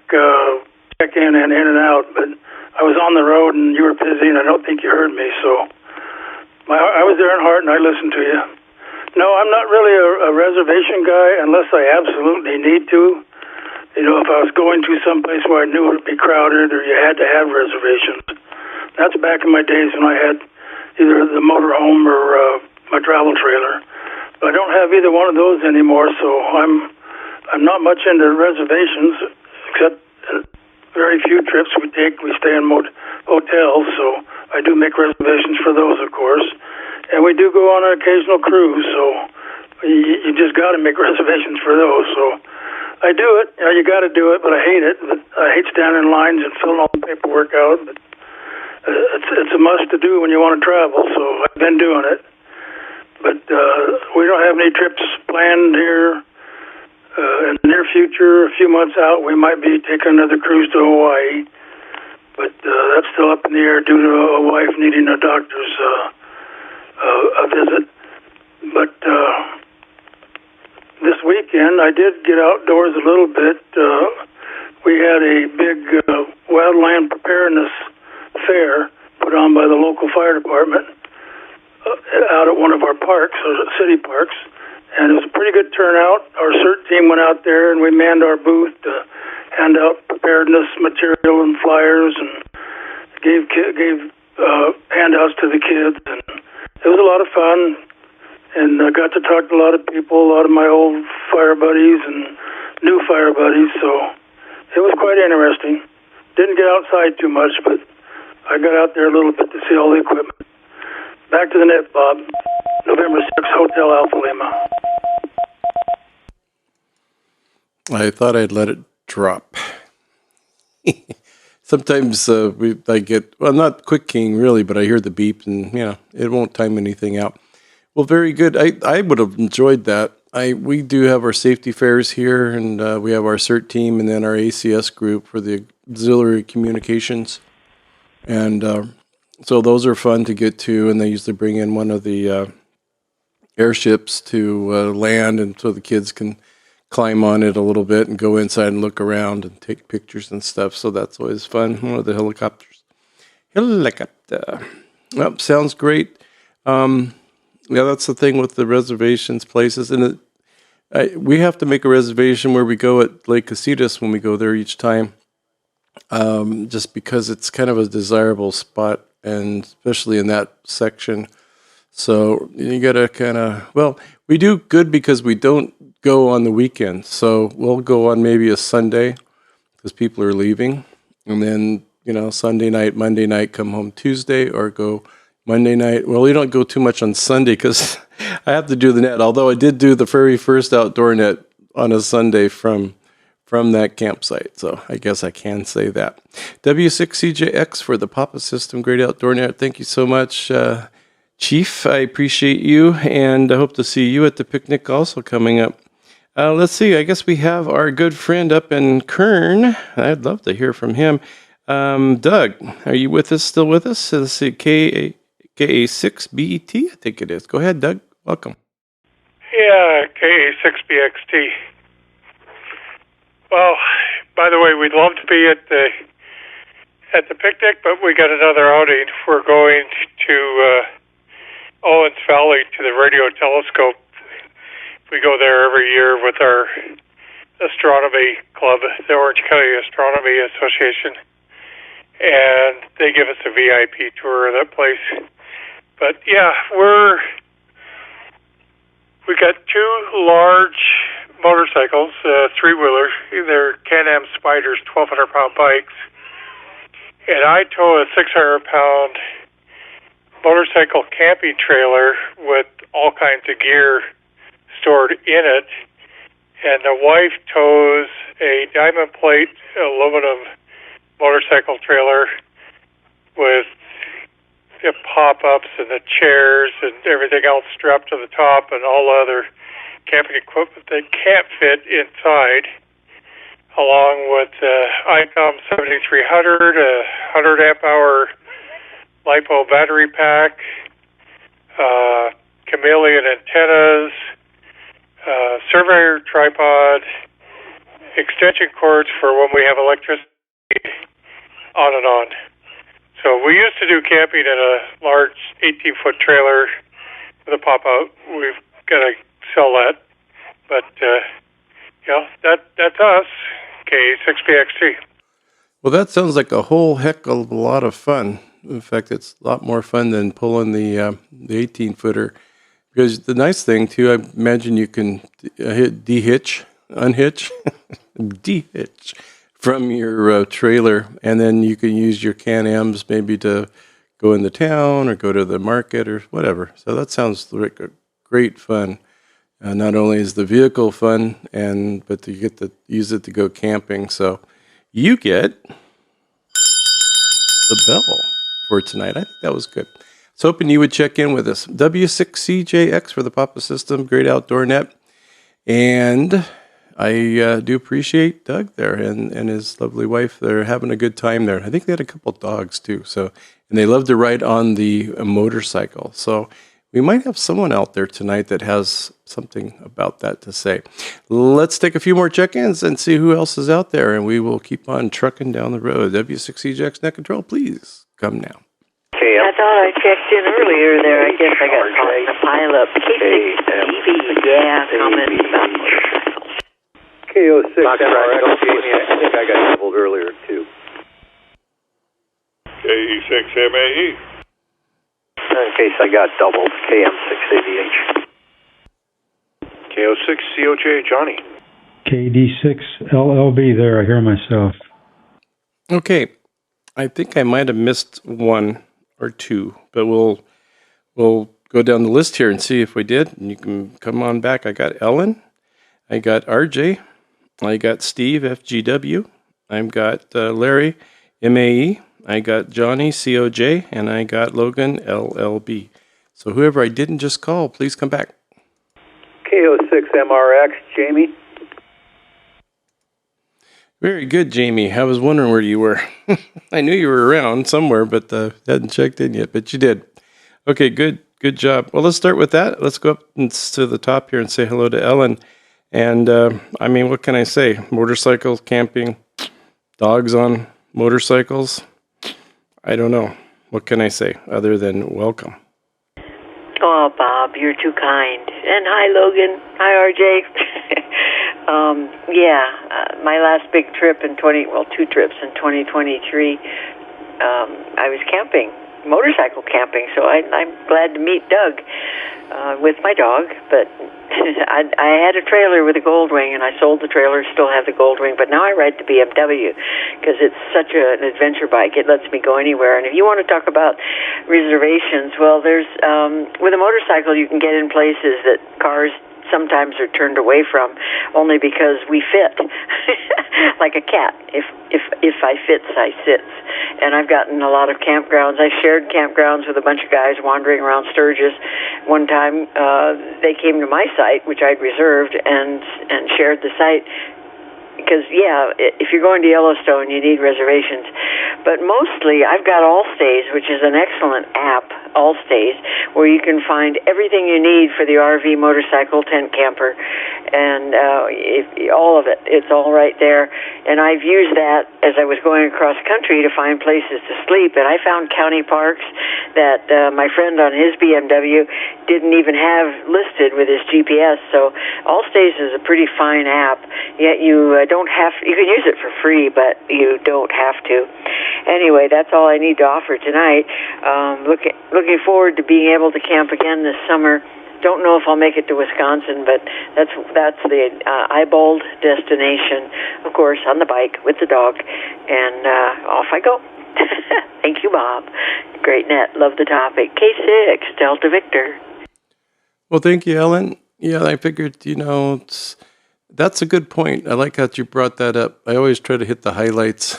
check-in and in and out, but I was on the road and you were busy, and I don't think you heard me. So I was there in heart, and I listened to you. No, I'm not really a reservation guy unless I absolutely need to. If I was going to someplace where I knew it would be crowded or you had to have reservations. That's back in my days when I had either the motorhome or my travel trailer. But I don't have either one of those anymore, so I'm not much into reservations, except very few trips we take. We stay in hotels, so I do make reservations for those, of course. And we do go on an occasional cruise, so you just got to make reservations for those. So I do it. You got to do it, but I hate it. I hate standing in lines and filling all the paperwork out. But it's a must to do when you want to travel, so I've been doing it. But we don't have any trips planned here in the near future. A few months out, we might be taking another cruise to Hawaii, but that's still up in the air due to a wife needing a doctor's a visit. But this weekend, I did get outdoors a little bit. We had a big wildland preparedness fair put on by the local fire department out at one of our parks, or city parks, and it was a pretty good turnout. Our CERT team went out there and we manned our booth to hand out preparedness material and flyers and gave handouts to the kids, and it was a lot of fun. And I got to talk to a lot of people, a lot of my old fire buddies and new fire buddies, so it was quite interesting. Didn't get outside too much, but I got out there a little bit to see all the equipment. Back to the net, Bob. November 6th, Hotel Alpha Lima. I thought I'd let it drop. Sometimes I get, well, not quick keying really, but I hear the beep and, it won't time anything out. Well, very good. I would have enjoyed that. We do have our safety fairs here, and we have our CERT team and then our ACS group for the auxiliary communications. And so those are fun to get to, and they usually bring in one of the airships to land, and so the kids can climb on it a little bit and go inside and look around and take pictures and stuff. So that's always fun. One of the helicopters. Helicopter. Well, sounds great. Yeah, that's the thing with the reservations places, and we have to make a reservation where we go at Lake Casitas when we go there each time, just because it's kind of a desirable spot, and especially in that section. So you gotta we do good because we don't go on the weekend. So we'll go on maybe a Sunday because people are leaving, and then Sunday night, Monday night, come home Tuesday, or go Monday night. Well, we don't go too much on Sunday because I have to do the net. Although I did do the very first outdoor net on a Sunday from that campsite, so I guess I can say that. W6CJX for the Papa System Great Outdoor Net. Thank you so much, Chief. I appreciate you, and I hope to see you at the picnic also coming up. Let's see. I guess we have our good friend up in Kern. I'd love to hear from him. Doug, are you still with us? Let's see. KA6BET, I think it is. Go ahead, Doug. Welcome. Yeah, KA6BXT. Well, by the way, we'd love to be at the picnic, but we got another outing. We're going to Owens Valley to the radio telescope. We go there every year with our astronomy club, the Orange County Astronomy Association, and they give us a VIP tour of that place. But yeah, we got two large motorcycles, three-wheelers. They're Can-Am Spyders, 1,200-pound bikes, and I tow a 600-pound motorcycle camping trailer with all kinds of gear stored in it, and the wife tows a diamond plate aluminum motorcycle trailer with the pop-ups and the chairs and everything else strapped to the top, and all the other camping equipment that can't fit inside, along with ICOM 7300, a 100-amp-hour LiPo battery pack, chameleon antennas, surveyor tripod, extension cords for when we have electricity, on and on. So we used to do camping in a large 18-foot trailer with a pop-out. We've got to sell that. But, that's us, K6BXT. Well, that sounds like a whole heck of a lot of fun. In fact, it's a lot more fun than pulling the 18-footer. Because the nice thing, too, I imagine you can unhitch from your trailer, and then you can use your Can-Ams maybe to go in the town or go to the market or whatever. So that sounds like a great fun. Not only is the vehicle fun, but you get to use it to go camping. So you get the bell for tonight. I think that was good. I was hoping you would check in with us. W6CJX for the Papa System, Great Outdoor Net. And I do appreciate Doug there and his lovely wife. They're having a good time there. I think they had a couple dogs too. And they love to ride on the motorcycle. So we might have someone out there tonight that has something about that to say. Let's take a few more check-ins and see who else is out there, and we will keep on trucking down the road. W6CJX Net Control, please come now. Okay, I thought I checked in earlier there. I guess I got caught in a pile-up. K6TV, yeah, comments about motorcycles. KO6 MRX, I think I got doubled earlier, too. KE6MAE. In case I got doubled, KM6ADH. KO6COJ Johnny. KD6LLB there, I hear myself. Okay, I think I might have missed one or two, but we'll go down the list here and see if we did. And you can come on back. I got Ellen, I got RJ, I got Steve FGW, I've got Larry MAE, I got Johnny COJ, and I got Logan LLB. So whoever I didn't just call, please come back. KO6 MRX, Jamie. Very good, Jamie. I was wondering where you were. I knew you were around somewhere, but hadn't checked in yet, but you did. Okay, good Good job. Well, let's start with that. Let's go up to the top here and say hello to Ellen. And I mean, what can I say? Motorcycle camping, dogs on motorcycles. I don't know. What can I say other than welcome? Oh, Bob, you're too kind. And hi, Logan. Hi, RJ. My last big trip in 2 trips in 2023, I was camping, motorcycle camping. So I'm glad to meet Doug with my dog. But I had a trailer with a Goldwing, and I sold the trailer, still have the Goldwing. But now I ride the BMW because it's such an adventure bike. It lets me go anywhere. And if you want to talk about reservations, well, there's with a motorcycle you can get in places that cars sometimes are turned away from, only because we fit like a cat. If I fits, I sits. And I've gotten a lot of campgrounds. I shared campgrounds with a bunch of guys wandering around Sturgis. One time they came to my site, which I'd reserved, and shared the site. Because, if you're going to Yellowstone, you need reservations. But mostly, I've got Allstays, which is an excellent app, Allstays, where you can find everything you need for the RV, motorcycle, tent, camper, and all of it. It's all right there. And I've used that as I was going across country to find places to sleep. And I found county parks that my friend on his BMW didn't even have listed with his GPS. So Allstays is a pretty fine app. Yet you you can use it for free, but you don't have to. Anyway, that's all I need to offer tonight. Looking forward to being able to camp again this summer. Don't know if I'll make it to Wisconsin, but that's the eyeballed destination. Of course, on the bike with the dog, and off I go. Thank you, Bob. Great net. Love the topic. K6, Delta Victor. Well, thank you, Ellen. Yeah, I figured, that's a good point. I like how you brought that up. I always try to hit the highlights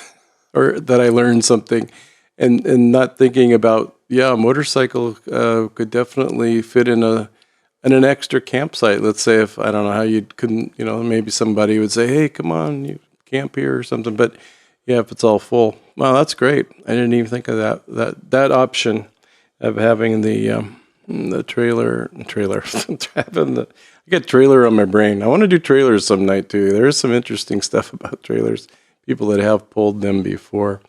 or that I learned something and not thinking about, a motorcycle could definitely fit in an extra campsite. Let's say if, I don't know how you couldn't, maybe somebody would say, hey, come on, you camp here or something. But if it's all full, wow, that's great. I didn't even think of that option of having the trailer, I get trailer on my brain. I want to do trailers some night too. There's some interesting stuff about trailers, people that have pulled them before.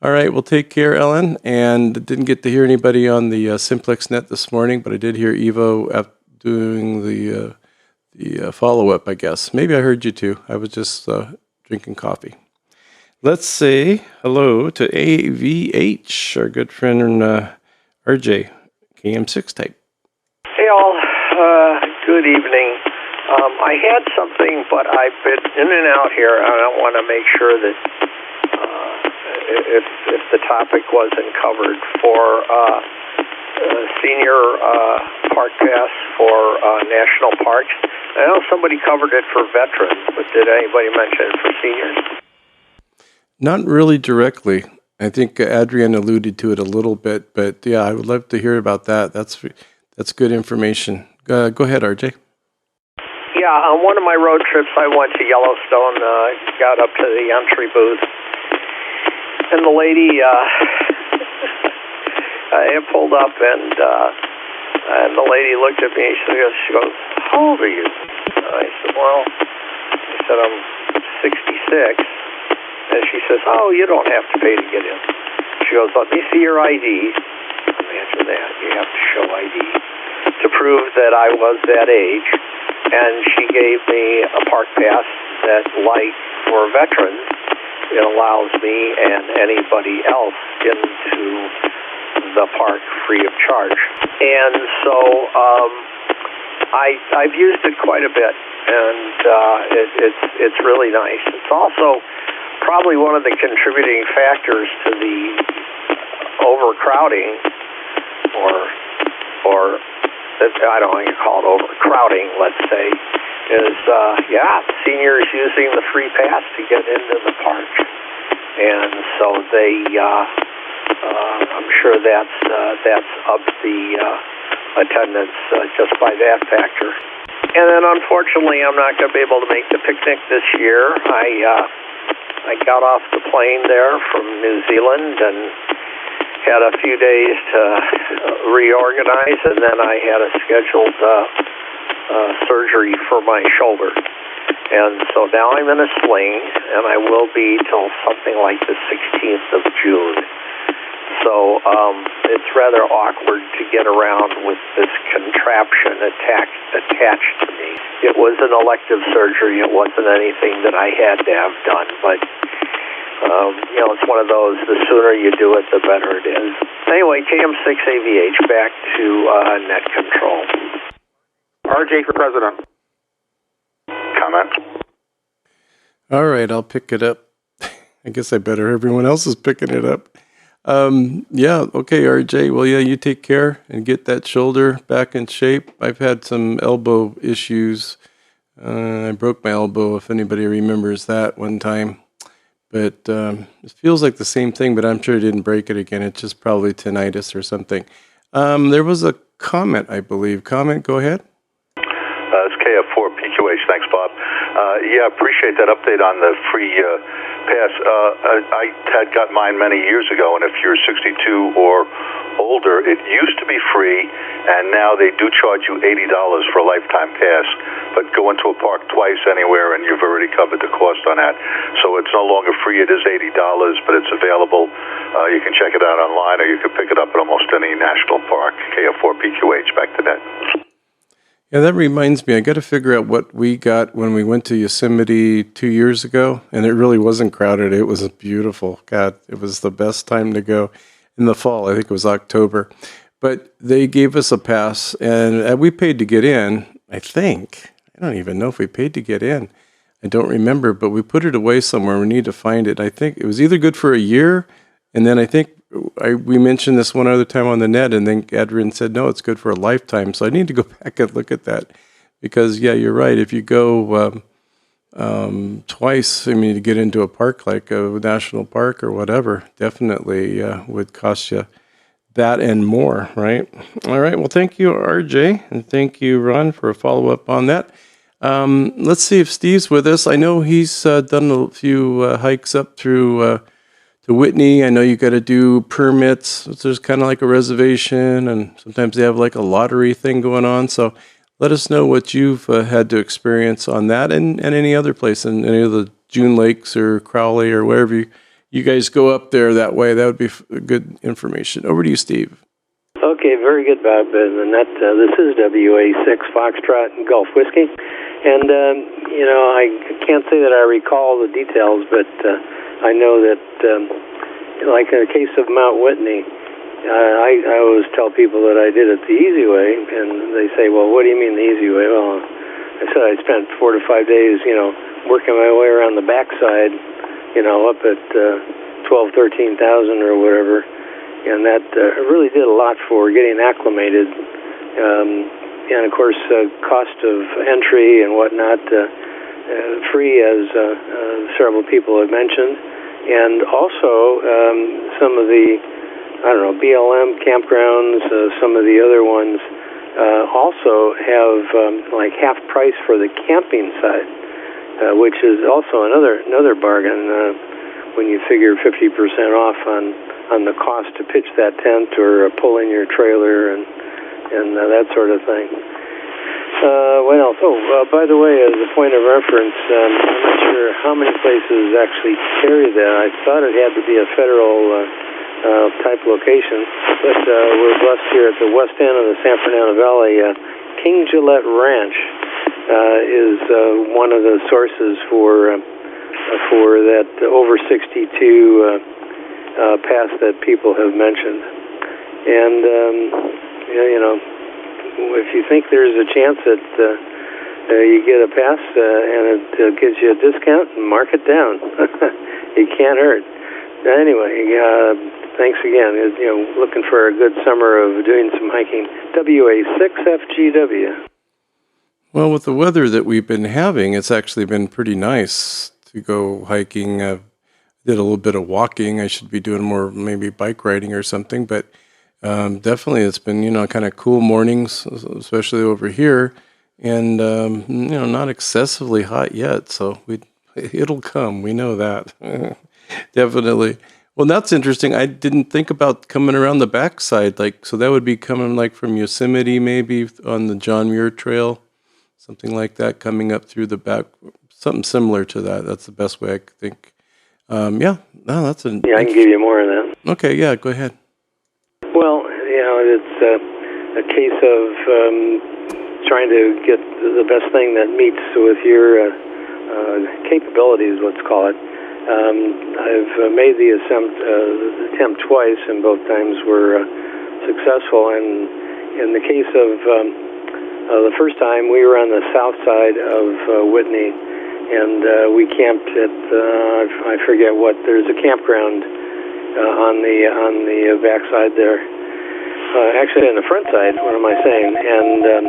All right, well, take care, Ellen. And didn't get to hear anybody on the Simplex Net this morning, but I did hear Evo doing the follow-up, I guess. Maybe I heard you too. I was just drinking coffee. Let's say hello to AVH, our good friend RJ, KM6 type. Hey all, good evening. I had something, but I've been in and out here, and I want to make sure that if the topic wasn't covered for senior park pass for national parks. I know somebody covered it for veterans, but did anybody mention it for seniors? Not really directly. I think Adrienne alluded to it a little bit, but I would love to hear about that. That's good information. Go ahead, RJ. Yeah, on one of my road trips, I went to Yellowstone, got up to the entry booth, and the lady I pulled up, and the lady looked at me. She goes, "How old are you?" I said, I'm 66. And she says, "Oh, you don't have to pay to get in." She goes, "Let me see your ID." Imagine that. You have to show ID to prove that I was that age. And she gave me a park pass that, like for veterans, it allows me and anybody else into the park free of charge. And so I've used it quite a bit, and it's really nice. It's also probably one of the contributing factors to the overcrowding, or I don't know what you call it, overcrowding, let's say, is seniors using the free pass to get into the park, and so they, I'm sure that's upped the attendance just by that factor. And then, unfortunately, I'm not going to be able to make the picnic this year. I got off the plane there from New Zealand, and had a few days to reorganize, and then I had a scheduled surgery for my shoulder. And so now I'm in a sling, and I will be till something like the 16th of June. So it's rather awkward to get around with this contraption attached to me. It was an elective surgery. It wasn't anything that I had to have done, but it's one of those, the sooner you do it, the better it is. Anyway, KM6AVH, back to net control. RJ for president. Comment? All right, I'll pick it up. I guess I better. Everyone else is picking it up. Okay, RJ. Well, yeah, you take care and get that shoulder back in shape. I've had some elbow issues. I broke my elbow, if anybody remembers that one time. But it feels like the same thing, but I'm sure I didn't break it again. It's just probably tinnitus or something. There was a comment, I believe. Comment, go ahead. It's KF4PQH. Thanks, Bob. Appreciate that update on the free pass. I had got mine many years ago, and if you're 62 or older, it used to be free, and now they do charge you $80 for a lifetime pass. But go into a park twice anywhere, and you've already covered the cost on that. So it's no longer free. It is $80, but it's available. You can check it out online, or you can pick it up at almost any national park. KF4PQH. Back to that. Yeah, that reminds me, I got to figure out what we got when we went to Yosemite 2 years ago, and it really wasn't crowded. It was beautiful. God, it was the best time to go in the fall. I think it was October. But they gave us a pass, and we paid to get in, I think. I don't even know if we paid to get in. I don't remember, but we put it away somewhere. We need to find it. I think it was either good for a year, and then I think we mentioned this one other time on the net, and then Adrian said, no, it's good for a lifetime. So I need to go back and look at that because, yeah, you're right. If you go twice, to get into a park like a national park or whatever, definitely would cost you that and more, right? All right. Well, thank you, RJ, and thank you, Ron, for a follow-up on that. Let's see if Steve's with us. I know he's done a few hikes up through to Whitney. I know you got to do permits. There's kind of like a reservation, and sometimes they have like a lottery thing going on. So let us know what you've had to experience on that and any other place, in any of the June Lakes or Crowley or wherever you guys go up there that way. That would be good information. Over to you, Steve. Okay, very good, Bob. And this is WA6 Foxtrot and Gulf Whiskey. And, I can't say that I recall the details, but I know that, like in the case of Mount Whitney, I always tell people that I did it the easy way, and they say, well, what do you mean the easy way? Well, I said I spent 4 to 5 days, working my way around the backside, up at 12,000, 13,000 or whatever, and that really did a lot for getting acclimated. And, of course, cost of entry and whatnot, free, as several people have mentioned. And also some of the, BLM campgrounds, some of the other ones also have like half price for the camping side, which is also another bargain when you figure 50% off on the cost to pitch that tent or pull in your trailer and that sort of thing. What else? By the way, as a point of reference, I'm not sure how many places actually carry that. I thought it had to be a federal type location, but we're blessed here at the west end of the San Fernando Valley. King Gillette Ranch is one of the sources for that over 62 pass that people have mentioned. And if you think there's a chance that you get a pass and it gives you a discount, mark it down. It can't hurt. Anyway, thanks again. Looking for a good summer of doing some hiking. WA6FGW. Well, with the weather that we've been having, it's actually been pretty nice to go hiking. Did a little bit of walking. I should be doing more maybe bike riding or something, but definitely it's been, kind of cool mornings, especially over here, and, not excessively hot yet. So it'll come. We know that. Definitely. Well, that's interesting. I didn't think about coming around the backside. Like, so that would be coming like from Yosemite, maybe on the John Muir Trail, something like that, coming up through the back, something similar to that. That's the best way I could think. Yeah, no, that's a. Yeah, I can give you more of that. Okay, yeah, go ahead. Well, it's a case of trying to get the best thing that meets with your capabilities, let's call it. I've made the attempt twice, and both times were successful. And in the case of the first time, we were on the south side of Whitney, and we camped at I forget what. There's a campground on the backside there. Actually, on the front side. What am I saying? And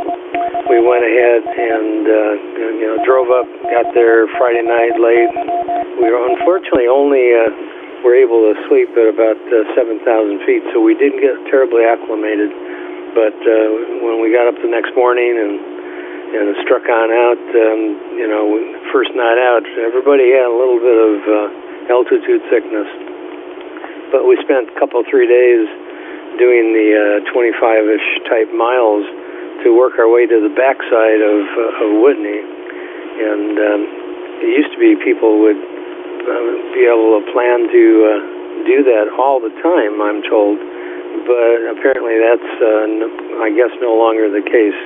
we went ahead and drove up. Got there Friday night late. We were unfortunately only were able to sleep at about 7,000 feet, so we didn't get terribly acclimated. But when we got up the next morning and struck on out, first night out, everybody had a little bit of altitude sickness. But we spent a couple, 3 days doing the 25-ish type miles to work our way to the backside of Whitney. And it used to be people would be able to plan to do that all the time, I'm told. But apparently that's, I guess, no longer the case.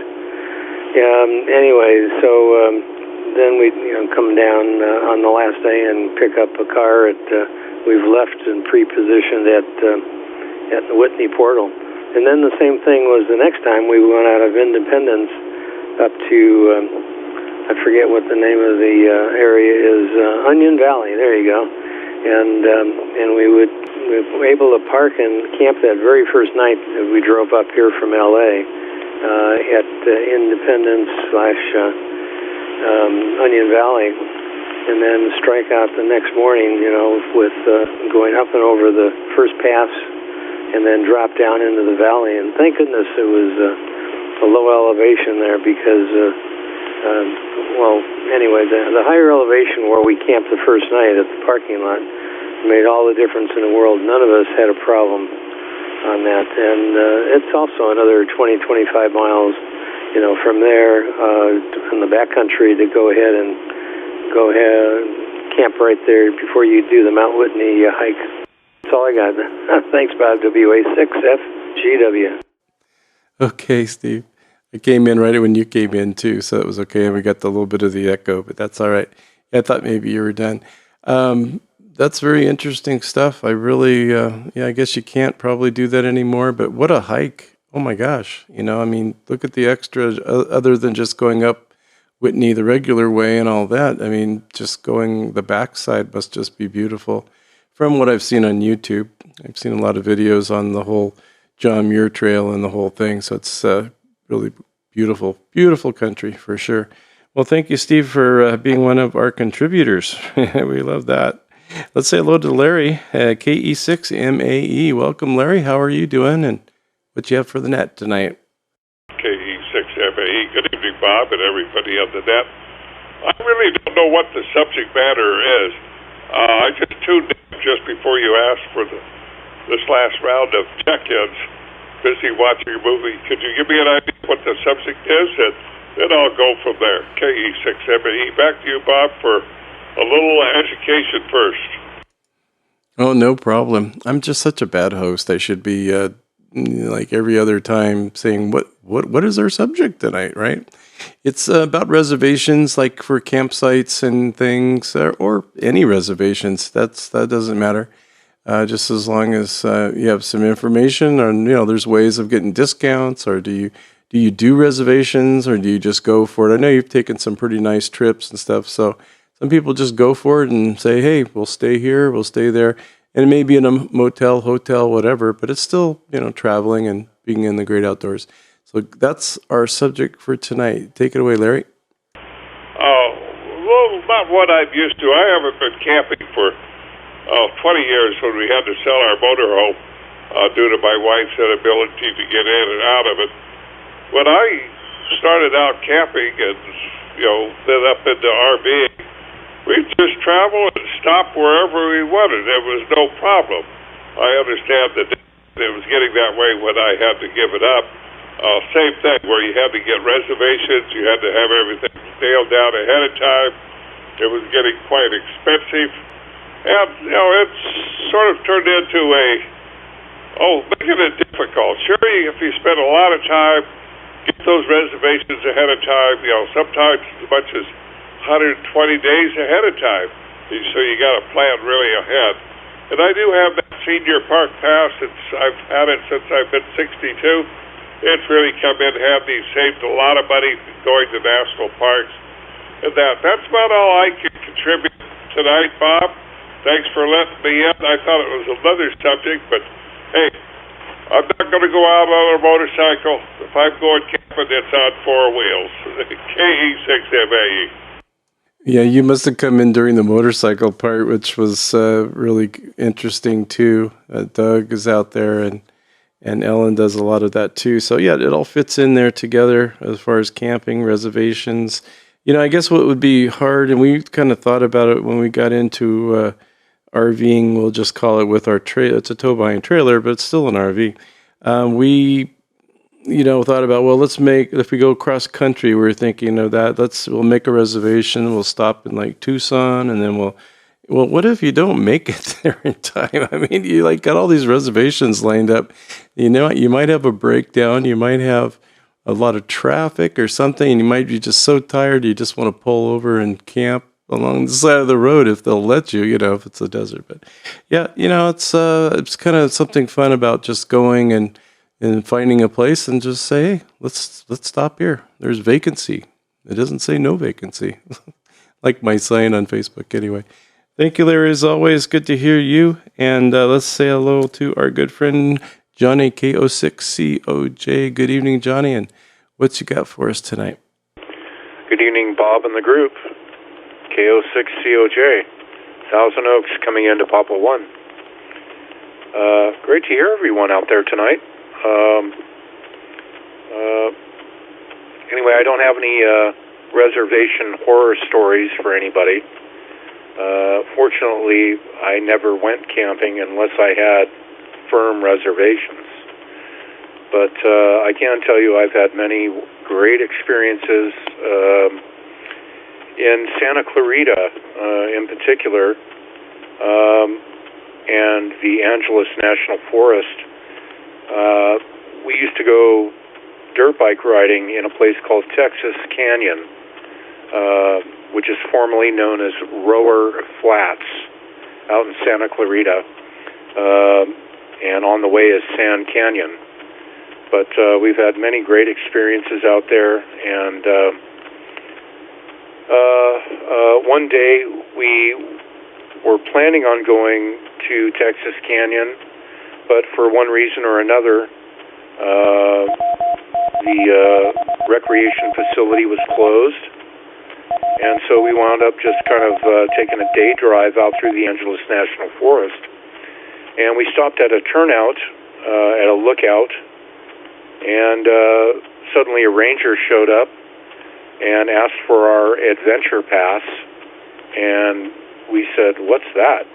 Anyway, so then we'd come down on the last day and pick up a car we've left and pre-positioned at the Whitney portal. And then the same thing was the next time we went out of Independence up to, I forget what the name of the area is, Onion Valley, there you go. And we were able to park and camp that very first night that we drove up here from LA at Independence / Onion Valley, and then strike out the next morning, with going up and over the first pass and then drop down into the valley. And thank goodness it was a low elevation there because, anyway, the higher elevation where we camped the first night at the parking lot made all the difference in the world. None of us had a problem on that. And it's also another 20, 25 miles, from there in the backcountry to go ahead and camp right there before you do the Mount Whitney hike. That's all I got. Thanks, Bob. WA6FGW. Okay, Steve. I came in right when you came in, too, so it was okay. And we got the little bit of the echo, but that's all right. I thought maybe you were done. That's very interesting stuff. I really, I guess you can't probably do that anymore, but what a hike. Oh, my gosh. Look at the extra, other than just going up Whitney the regular way and all that. Just going the backside must just be beautiful. From what I've seen on YouTube, I've seen a lot of videos on the whole John Muir Trail and the whole thing. So it's really beautiful, beautiful country for sure. Well, thank you, Steve, for being one of our contributors. We love that. Let's say hello to Larry, KE6MAE. Welcome, Larry. How are you doing? And what you have for the net tonight? KE6MAE. Good evening, Bob, and everybody on the net. I really don't know what the subject matter is. I just tuned in just before you asked for this last round of check-ins. Busy watching a movie. Could you give me an idea what the subject is? And then I'll go from there. KE6MAE. Back to you, Bob, for a little education first. Oh, no problem. I'm just such a bad host. I should be like every other time saying, what is our subject tonight, right? It's about reservations, like for campsites and things, or any reservations. That doesn't matter. Just as long as you have some information, and there's ways of getting discounts, or do you do reservations, or do you just go for it? I know you've taken some pretty nice trips and stuff, so some people just go for it and say, hey, we'll stay here, we'll stay there, and it may be in a motel, hotel, whatever, but it's still traveling and being in the great outdoors. So that's our subject for tonight. Take it away, Larry. Well, not what I'm used to. I haven't been camping for 20 years when we had to sell our motorhome due to my wife's inability to get in and out of it. When I started out camping and then up into RVing, we just travel and stop wherever we wanted. There was no problem. I understand that it was getting that way when I had to give it up. Same thing, where you had to get reservations, you had to have everything nailed down ahead of time. It was getting quite expensive. And, it's sort of turned into making it difficult. Sure, if you spend a lot of time, get those reservations ahead of time, sometimes as much as 120 days ahead of time. So you got to plan really ahead. And I do have that senior park pass. I've had it since I've been 62. It's really come in handy, saved a lot of money going to national parks. And that's about all I can contribute tonight, Bob. Thanks for letting me in. I thought it was another subject, but hey, I'm not going to go out on a motorcycle. If I'm going camping, it's on four wheels. KE6MAE. Yeah, you must have come in during the motorcycle part, which was really interesting too. Doug is out there, and Ellen does a lot of that too. So yeah, it all fits in there together as far as camping, reservations. I guess what would be hard, and we kind of thought about it when we got into RVing, we'll just call it with our trailer. It's a tow behind trailer, but it's still an RV. We thought about, well, if we go cross country, we're thinking of that. We'll make a reservation. We'll stop in like Tucson, and then well, what if you don't make it there in time? I mean, you got all these reservations lined up. You might have a breakdown. You might have a lot of traffic or something, and you might be just so tired you just want to pull over and camp along the side of the road if they'll let you, if it's a desert. But yeah, it's kind of something fun about just going and finding a place and just say, hey, let's stop here. There's vacancy. It doesn't say no vacancy. Like my sign on Facebook anyway. Thank you, Larry, as always. Good to hear you. And let's say hello to our good friend Johnny K06COJ. Good evening, Johnny. And what you got for us tonight? Good evening, Bob and the group. K06COJ. Thousand Oaks coming into Papa One. Great to hear everyone out there tonight. Anyway, I don't have any reservation horror stories for anybody. Fortunately, I never went camping unless I had firm reservations. But I can tell you I've had many great experiences in Santa Clarita in particular, and the Angeles National Forest. We used to go dirt bike riding in a place called Texas Canyon, which is formerly known as Rower Flats, out in Santa Clarita, and on the way is Sand Canyon. But we've had many great experiences out there, and one day we were planning on going to Texas Canyon, but for one reason or another, the recreation facility was closed, and so we wound up just kind of taking a day drive out through the Angeles National Forest, and we stopped at a turnout, at a lookout, and suddenly a ranger showed up and asked for our adventure pass, and we said, "What's that?"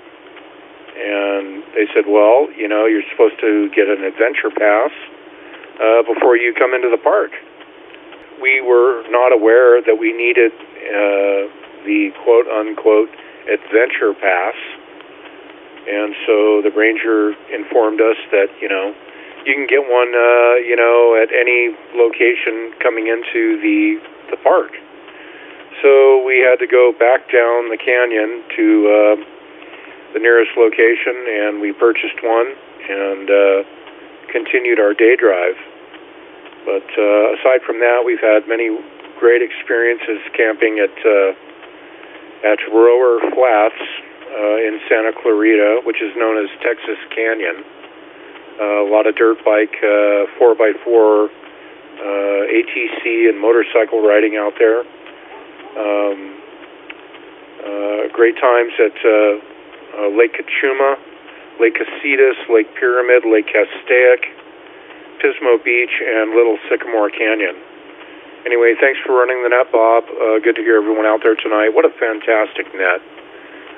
And they said, "Well, you're supposed to get an adventure pass before you come into the park." We were not aware that we needed the quote-unquote adventure pass, and so the ranger informed us that, you can get one, at any location coming into the park. So we had to go back down the canyon to the nearest location, and we purchased one and continued our day drive. But aside from that, we've had many great experiences camping at Rower Flats in Santa Clarita, which is known as Texas Canyon. A lot of dirt bike, 4x4, ATC and motorcycle riding out there. Great times at Lake Cachuma, Lake Casitas, Lake Pyramid, Lake Castaic, Pismo Beach, and Little Sycamore Canyon. Anyway, thanks for running the net, Bob. Good to hear everyone out there tonight. What a fantastic net.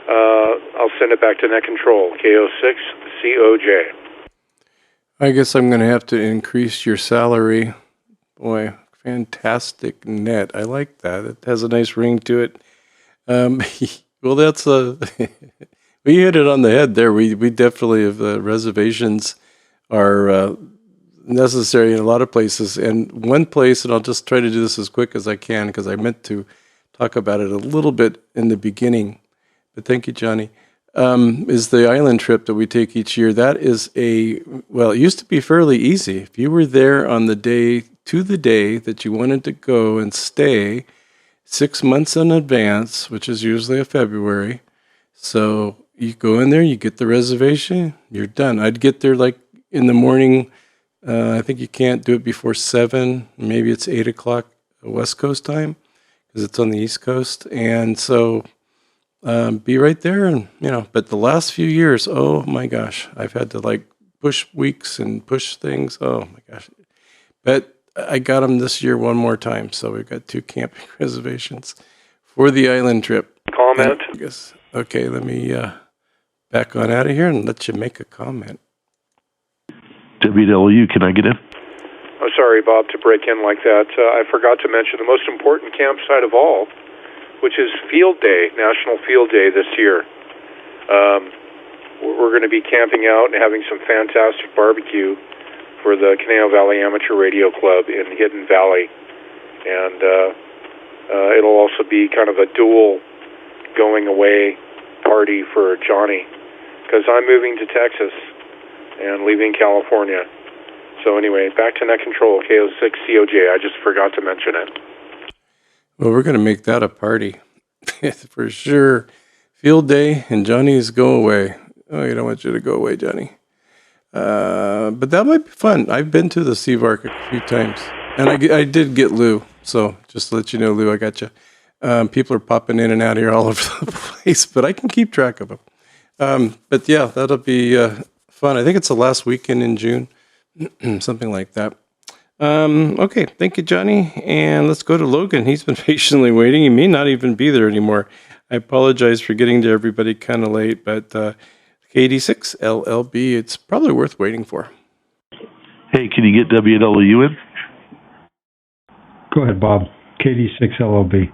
I'll send it back to Net Control, KO6COJ. I guess I'm going to have to increase your salary. Boy, fantastic net. I like that. It has a nice ring to it. Well, that's we hit it on the head there. We definitely have reservations are necessary in a lot of places. And one place, and I'll just try to do this as quick as I can because I meant to talk about it a little bit in the beginning. But thank you, Johnny. Is the island trip that we take each year. That is it used to be fairly easy. If you were there on the day that you wanted to go and stay 6 months in advance, which is usually a February. So you go in there, you get the reservation, you're done. I'd get there like in the morning. I think you can't do it before 7. Maybe it's 8 o'clock West Coast time because it's on the East Coast. And so be right there. And, but the last few years, oh my gosh, I've had to like push weeks and push things. Oh my gosh. But I got them this year one more time. So we've got 2 camping reservations for the island trip. Comment? Okay, let me back on out of here and let you make a comment. WW, can I get in? I'm sorry, Bob, to break in like that. I forgot to mention the most important campsite of all, which is Field Day, National Field Day this year. We're going to be camping out and having some fantastic barbecue for the Canal Valley Amateur Radio Club in Hidden Valley. And it'll also be kind of a dual going away party for Johnny, because I'm moving to Texas and leaving California. So anyway, back to Net Control, KO6COJ. I just forgot to mention it. Well, we're going to make that a party for sure. Field Day and Johnny's go away. Oh, you don't want you to go away, Johnny. But that might be fun. I've been to the Sea Arc a few times, and I did get Lou. So just to let you know, Lou, I got you. People are popping in and out here all over the place, but I can keep track of them. But yeah, that'll be fun. I think it's the last weekend in June, something like that. Okay, thank you, Johnny. And let's go to Logan. He's been patiently waiting. He may not even be there anymore. I apologize for getting to everybody kind of late, but KD6 LLB, it's probably worth waiting for. Hey, can you get WLU in? Go ahead, Bob. KD6 LLB.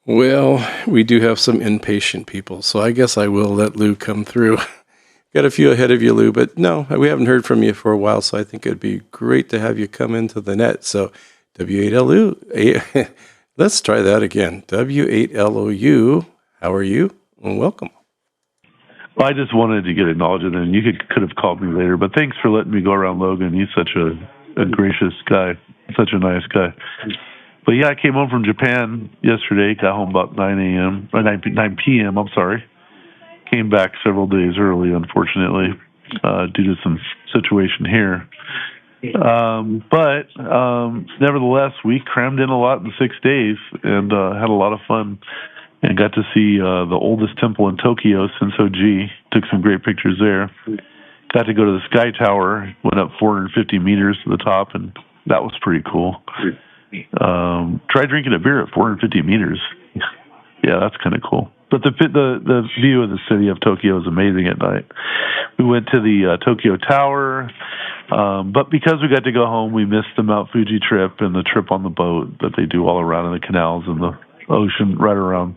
Well, we do have some impatient people, so I guess I will let Lou come through. Got a few ahead of you, Lou, but no, we haven't heard from you for a while, so I think it'd be great to have you come into the net. So W8LU, let's try that again. W8LOU, how are you? And welcome. Well, I just wanted to get acknowledged, and you could have called me later, but thanks for letting me go around Logan. He's such a gracious guy, such a nice guy. But yeah, I came home from Japan yesterday, got home about 9 p.m., I'm sorry. Came back several days early, unfortunately, due to some situation here. But nevertheless, we crammed in a lot in 6 days and had a lot of fun and got to see the oldest temple in Tokyo, Sensoji. Took some great pictures there. Got to go to the Sky Tower, went up 450 meters to the top, and that was pretty cool. Tried drinking a beer at 450 meters. Yeah, that's kind of cool. But the view of the city of Tokyo is amazing at night. We went to the Tokyo Tower, but because we got to go home, we missed the Mount Fuji trip and the trip on the boat that they do all around in the canals and the ocean right around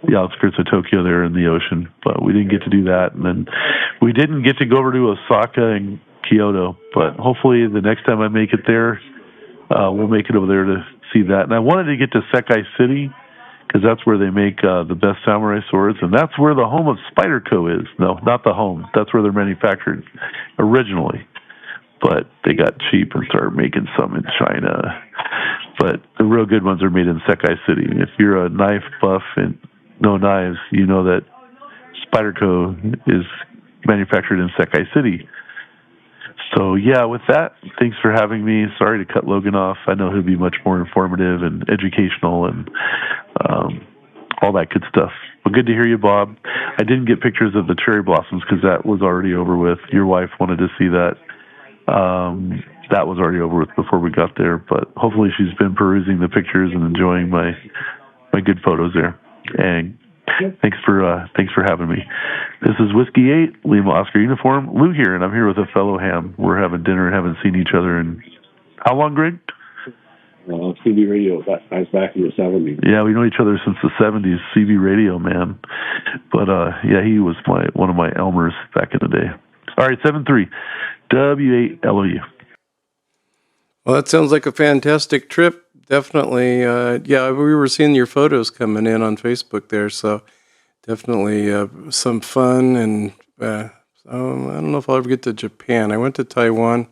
the outskirts of Tokyo there in the ocean. But we didn't get to do that. And then we didn't get to go over to Osaka and Kyoto. But hopefully the next time I make it there, we'll make it over there to see that. And I wanted to get to Sekai City, because that's where they make the best samurai swords, and that's where the home of Spyderco is. No, not the home. That's where they're manufactured originally. But they got cheap and started making some in China. But the real good ones are made in Sekai City. If you're a knife buff and know knives, you know that Spyderco is manufactured in Sekai City. So, yeah, with that, thanks for having me. Sorry to cut Logan off. I know he'll be much more informative and educational and all that good stuff. Well, good to hear you, Bob. I didn't get pictures of the cherry blossoms because that was already over with. Your wife wanted to see that. That was already over with before we got there. But hopefully she's been perusing the pictures and enjoying my good photos there. And thanks for for having me. This is Whiskey 8, Lima Oscar Uniform, Lou here, and I'm here with a fellow ham. We're having dinner and haven't seen each other in how long, Greg? CB radio, I was back in the 70s. Yeah, we know each other since the 70s, CB radio, man. But, yeah, he was one of my Elmers back in the day. All right, 7-3, W8LOU. Well, that sounds like a fantastic trip. Definitely. Yeah, we were seeing your photos coming in on Facebook there, so definitely some fun. And I don't know if I'll ever get to Japan. I went to Taiwan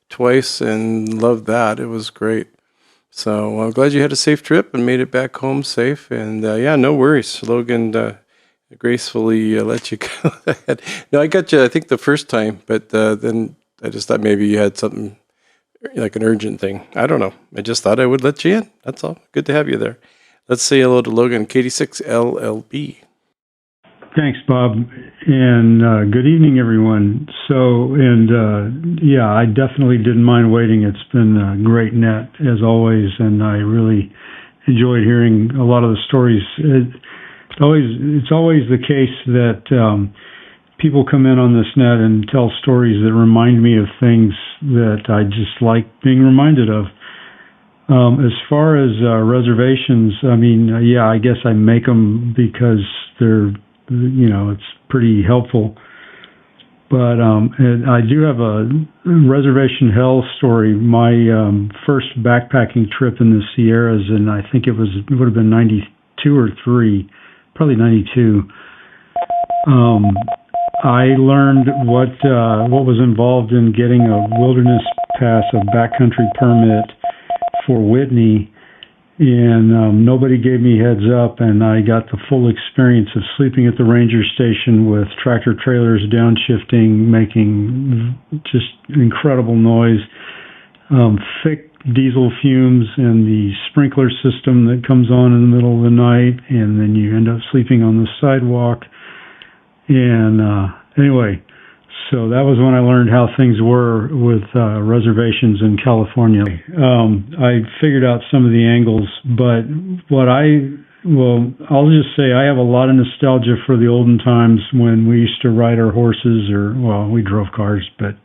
twice and loved that. It was great. So I'm glad you had a safe trip and made it back home safe. And yeah, no worries. Logan gracefully let you go ahead. No, I got you, I think, the first time, but then I just thought maybe you had something like an urgent thing. I don't know. I just thought I would let you in. That's all. Good to have you there. Let's say hello to Logan, KD6LLB. Thanks, Bob, and good evening, everyone. So, yeah, I definitely didn't mind waiting. It's been a great net, as always, and I really enjoyed hearing a lot of the stories. It's always the case that people come in on this net and tell stories that remind me of things that I just like being reminded of. As far as reservations, I mean, yeah, I guess I make them because they're, it's pretty helpful. But and I do have a reservation hell story. My first backpacking trip in the Sierras, and I think it would have been 92 or 3, probably 92. I learned what was involved in getting a wilderness pass, a backcountry permit for Whitney, and nobody gave me heads up, and I got the full experience of sleeping at the ranger station with tractor trailers downshifting, making just incredible noise, thick diesel fumes, and the sprinkler system that comes on in the middle of the night, and then you end up sleeping on the sidewalk. And anyway, so that was when I learned how things were with reservations in California. I figured out some of the angles, but I'll just say I have a lot of nostalgia for the olden times when we used to ride our horses, we drove cars, but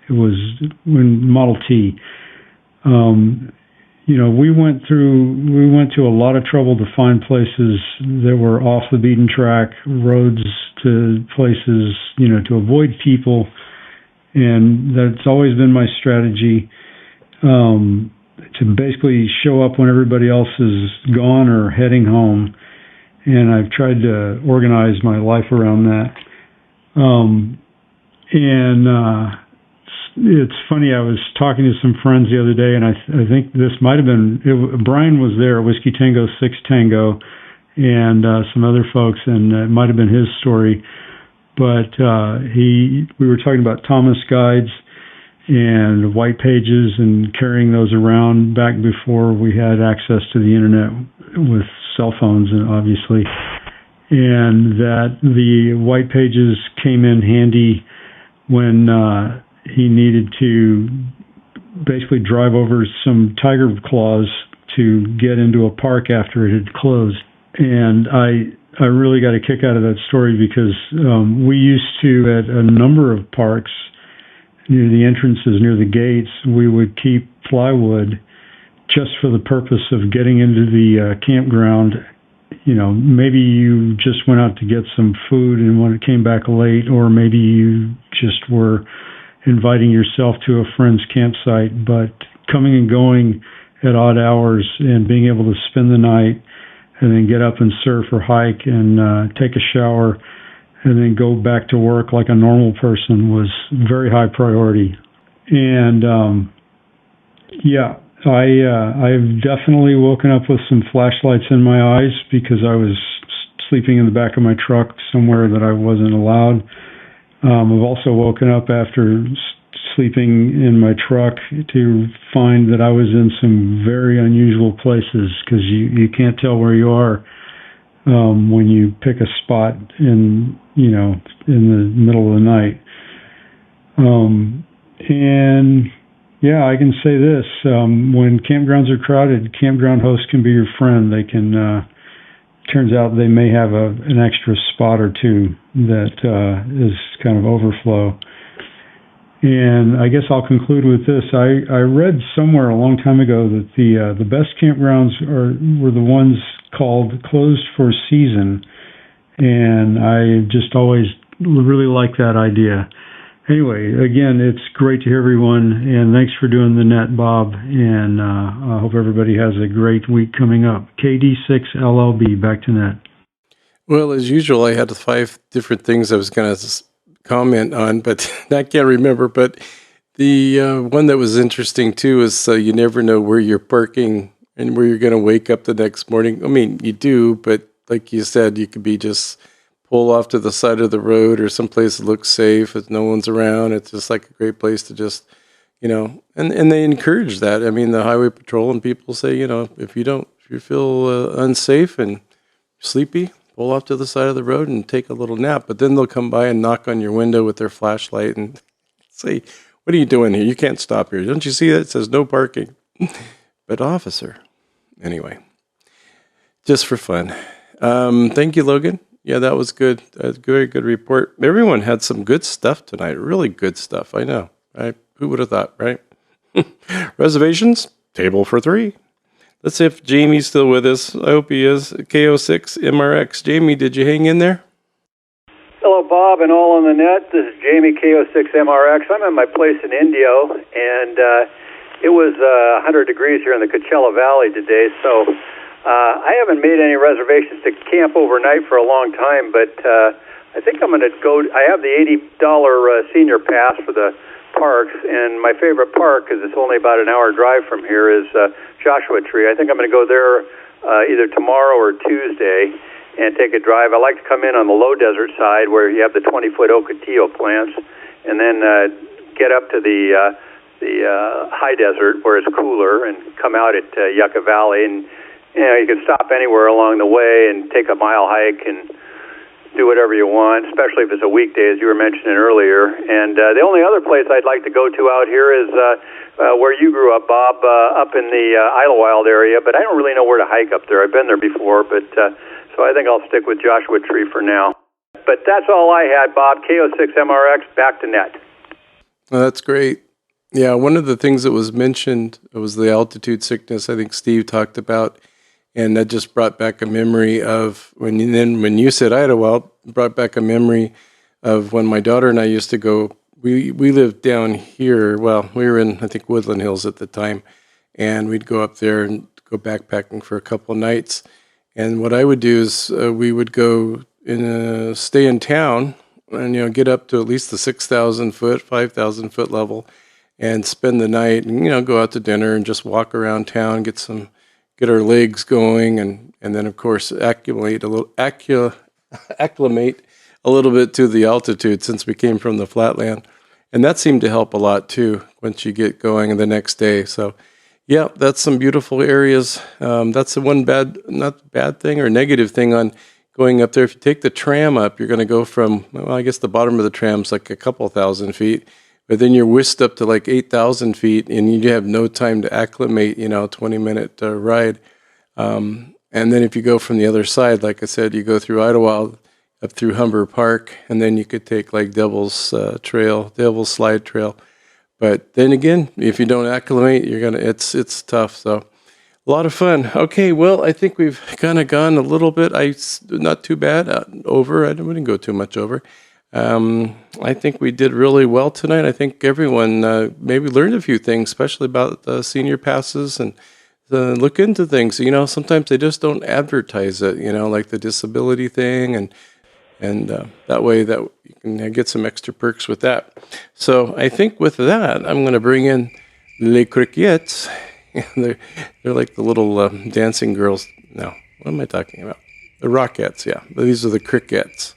it was when Model T. We went to a lot of trouble to find places that were off the beaten track, roads to places, to avoid people. And that's always been my strategy, to basically show up when everybody else is gone or heading home. And I've tried to organize my life around that. It's funny, I was talking to some friends the other day, and I think this might have been, Brian was there, Whiskey Tango 6 Tango, and some other folks, and it might have been his story. But we were talking about Thomas guides and white pages and carrying those around back before we had access to the internet with cell phones, obviously. And that the white pages came in handy when he needed to basically drive over some tiger claws to get into a park after it had closed. And I really got a kick out of that story because we used to, at a number of parks, near the entrances, near the gates, we would keep plywood just for the purpose of getting into the campground. Maybe you just went out to get some food and when it came back late, or maybe you just were inviting yourself to a friend's campsite, but coming and going at odd hours and being able to spend the night and then get up and surf or hike and take a shower and then go back to work like a normal person was very high priority. And I've definitely woken up with some flashlights in my eyes because I was sleeping in the back of my truck somewhere that I wasn't allowed. I've also woken up after sleeping in my truck to find that I was in some very unusual places because you can't tell where you are when you pick a spot in the middle of the night. And yeah, I can say this, when campgrounds are crowded, campground hosts can be your friend. They can turns out they may have an extra spot or two that is kind of overflow. And I guess I'll conclude with this. I read somewhere a long time ago that the best campgrounds were the ones called closed for season, and I just always really like that idea. Anyway, again, it's great to hear everyone, and thanks for doing the net, Bob, and I hope everybody has a great week coming up. KD6LLB, back to net. Well, as usual, I had 5 different things I was going to comment on, but I can't remember. But the one that was interesting, too, is you never know where you're parking and where you're going to wake up the next morning. I mean, you do, but like you said, you could be just pull off to the side of the road or someplace that looks safe if no one's around. It's just like a great place to just, and they encourage that. I mean, the highway patrol and people say, if you feel unsafe and sleepy, pull off to the side of the road and take a little nap. But then they'll come by and knock on your window with their flashlight and say, what are you doing here? You can't stop here. Don't you see that? It says no parking. But officer, anyway, just for fun. Thank you, Logan. Yeah, that was good. A very good report. Everyone had some good stuff tonight. Really good stuff. I know. Who would have thought, right? Reservations, table for 3. Let's see if Jamie's still with us. I hope he is. KO6 MRX. Jamie, did you hang in there? Hello, Bob, and all on the net. This is Jamie, KO6 MRX. I'm at my place in Indio, and it was 100 degrees here in the Coachella Valley today, so I haven't made any reservations to camp overnight for a long time, but I think I'm going to go. I have the $80 senior pass for the parks, and my favorite park, because it's only about an hour drive from here, is Joshua Tree. I think I'm going to go there either tomorrow or Tuesday and take a drive. I like to come in on the low desert side where you have the 20-foot Ocotillo plants, and then get up to the high desert where it's cooler and come out at Yucca Valley. And you can stop anywhere along the way and take a mile hike and do whatever you want, especially if it's a weekday, as you were mentioning earlier. And the only other place I'd like to go to out here is where you grew up, Bob, up in the Idlewild area, but I don't really know where to hike up there. I've been there before, but so I think I'll stick with Joshua Tree for now. But that's all I had, Bob. KO6 MRX, back to net. Well, that's great. Yeah, one of the things that was mentioned was the altitude sickness. I think Steve talked about. And that just brought back a memory of when you said Idlewild, brought back a memory of when my daughter and I used to go. We lived down here. Well, we were in, I think, Woodland Hills at the time. And we'd go up there and go backpacking for a couple of nights. And what I would do is we would go stay in town and, get up to at least the 6,000 foot, 5,000 foot level and spend the night and, go out to dinner and just walk around town, get our legs going, and then, of course, acclimate a little bit to the altitude since we came from the flatland. And that seemed to help a lot, too, once you get going the next day. So, yeah, that's some beautiful areas. That's the one not bad thing or negative thing on going up there. If you take the tram up, you're going to go from, I guess the bottom of the tram's like a couple thousand feet. But then you're whisked up to like 8,000 feet, and you have no time to acclimate, 20-minute ride. And then if you go from the other side, like I said, you go through Idlewild, up through Humber Park, and then you could take like Devil's Slide Trail. But then again, if you don't acclimate, it's tough. So a lot of fun. Okay, well, I think we've kind of gone a little bit. Not too bad over. I didn't go too much over. I think we did really well tonight. I think everyone maybe learned a few things, especially about senior passes and look into things. Sometimes they just don't advertise it, like the disability thing, and that way that you can get some extra perks with that. So I think with that, I'm going to bring in Les Criquettes. They're like the little dancing girls. No, what am I talking about? The Rockettes, yeah. These are the Criquettes.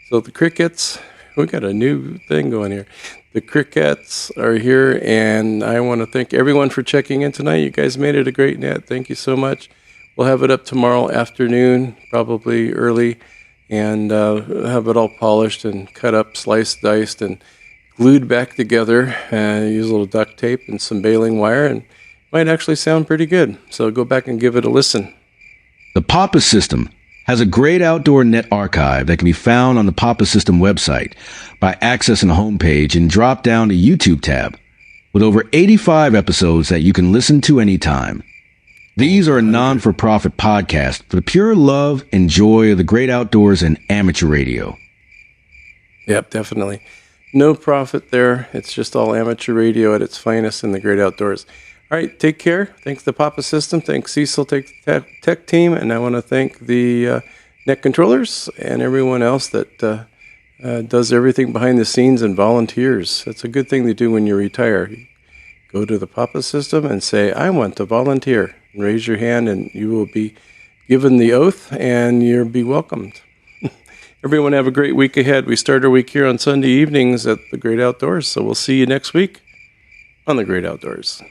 So the Crickets, we got a new thing going here. The Crickets are here, and I want to thank everyone for checking in tonight. You guys made it a great net. Thank you so much. We'll have it up tomorrow afternoon, probably early, and have it all polished and cut up, sliced, diced, and glued back together. Use a little duct tape and some baling wire, and it might actually sound pretty good. So go back and give it a listen. The Papa system has a great outdoor net archive that can be found on the Papa System website by accessing the homepage and drop down the YouTube tab with over 85 episodes that you can listen to anytime. These are a non-for-profit podcast for the pure love and joy of the great outdoors and amateur radio. Yep, definitely. No profit there. It's just all amateur radio at its finest in the great outdoors. All right, take care. Thanks to Papa System. Thanks Cecil, tech team. And I want to thank the net controllers and everyone else that does everything behind the scenes and volunteers. That's a good thing to do when you retire. You go to the Papa System and say, I want to volunteer. And raise your hand and you will be given the oath and you'll be welcomed. Everyone have a great week ahead. We start our week here on Sunday evenings at the Great Outdoors. So we'll see you next week on the Great Outdoors.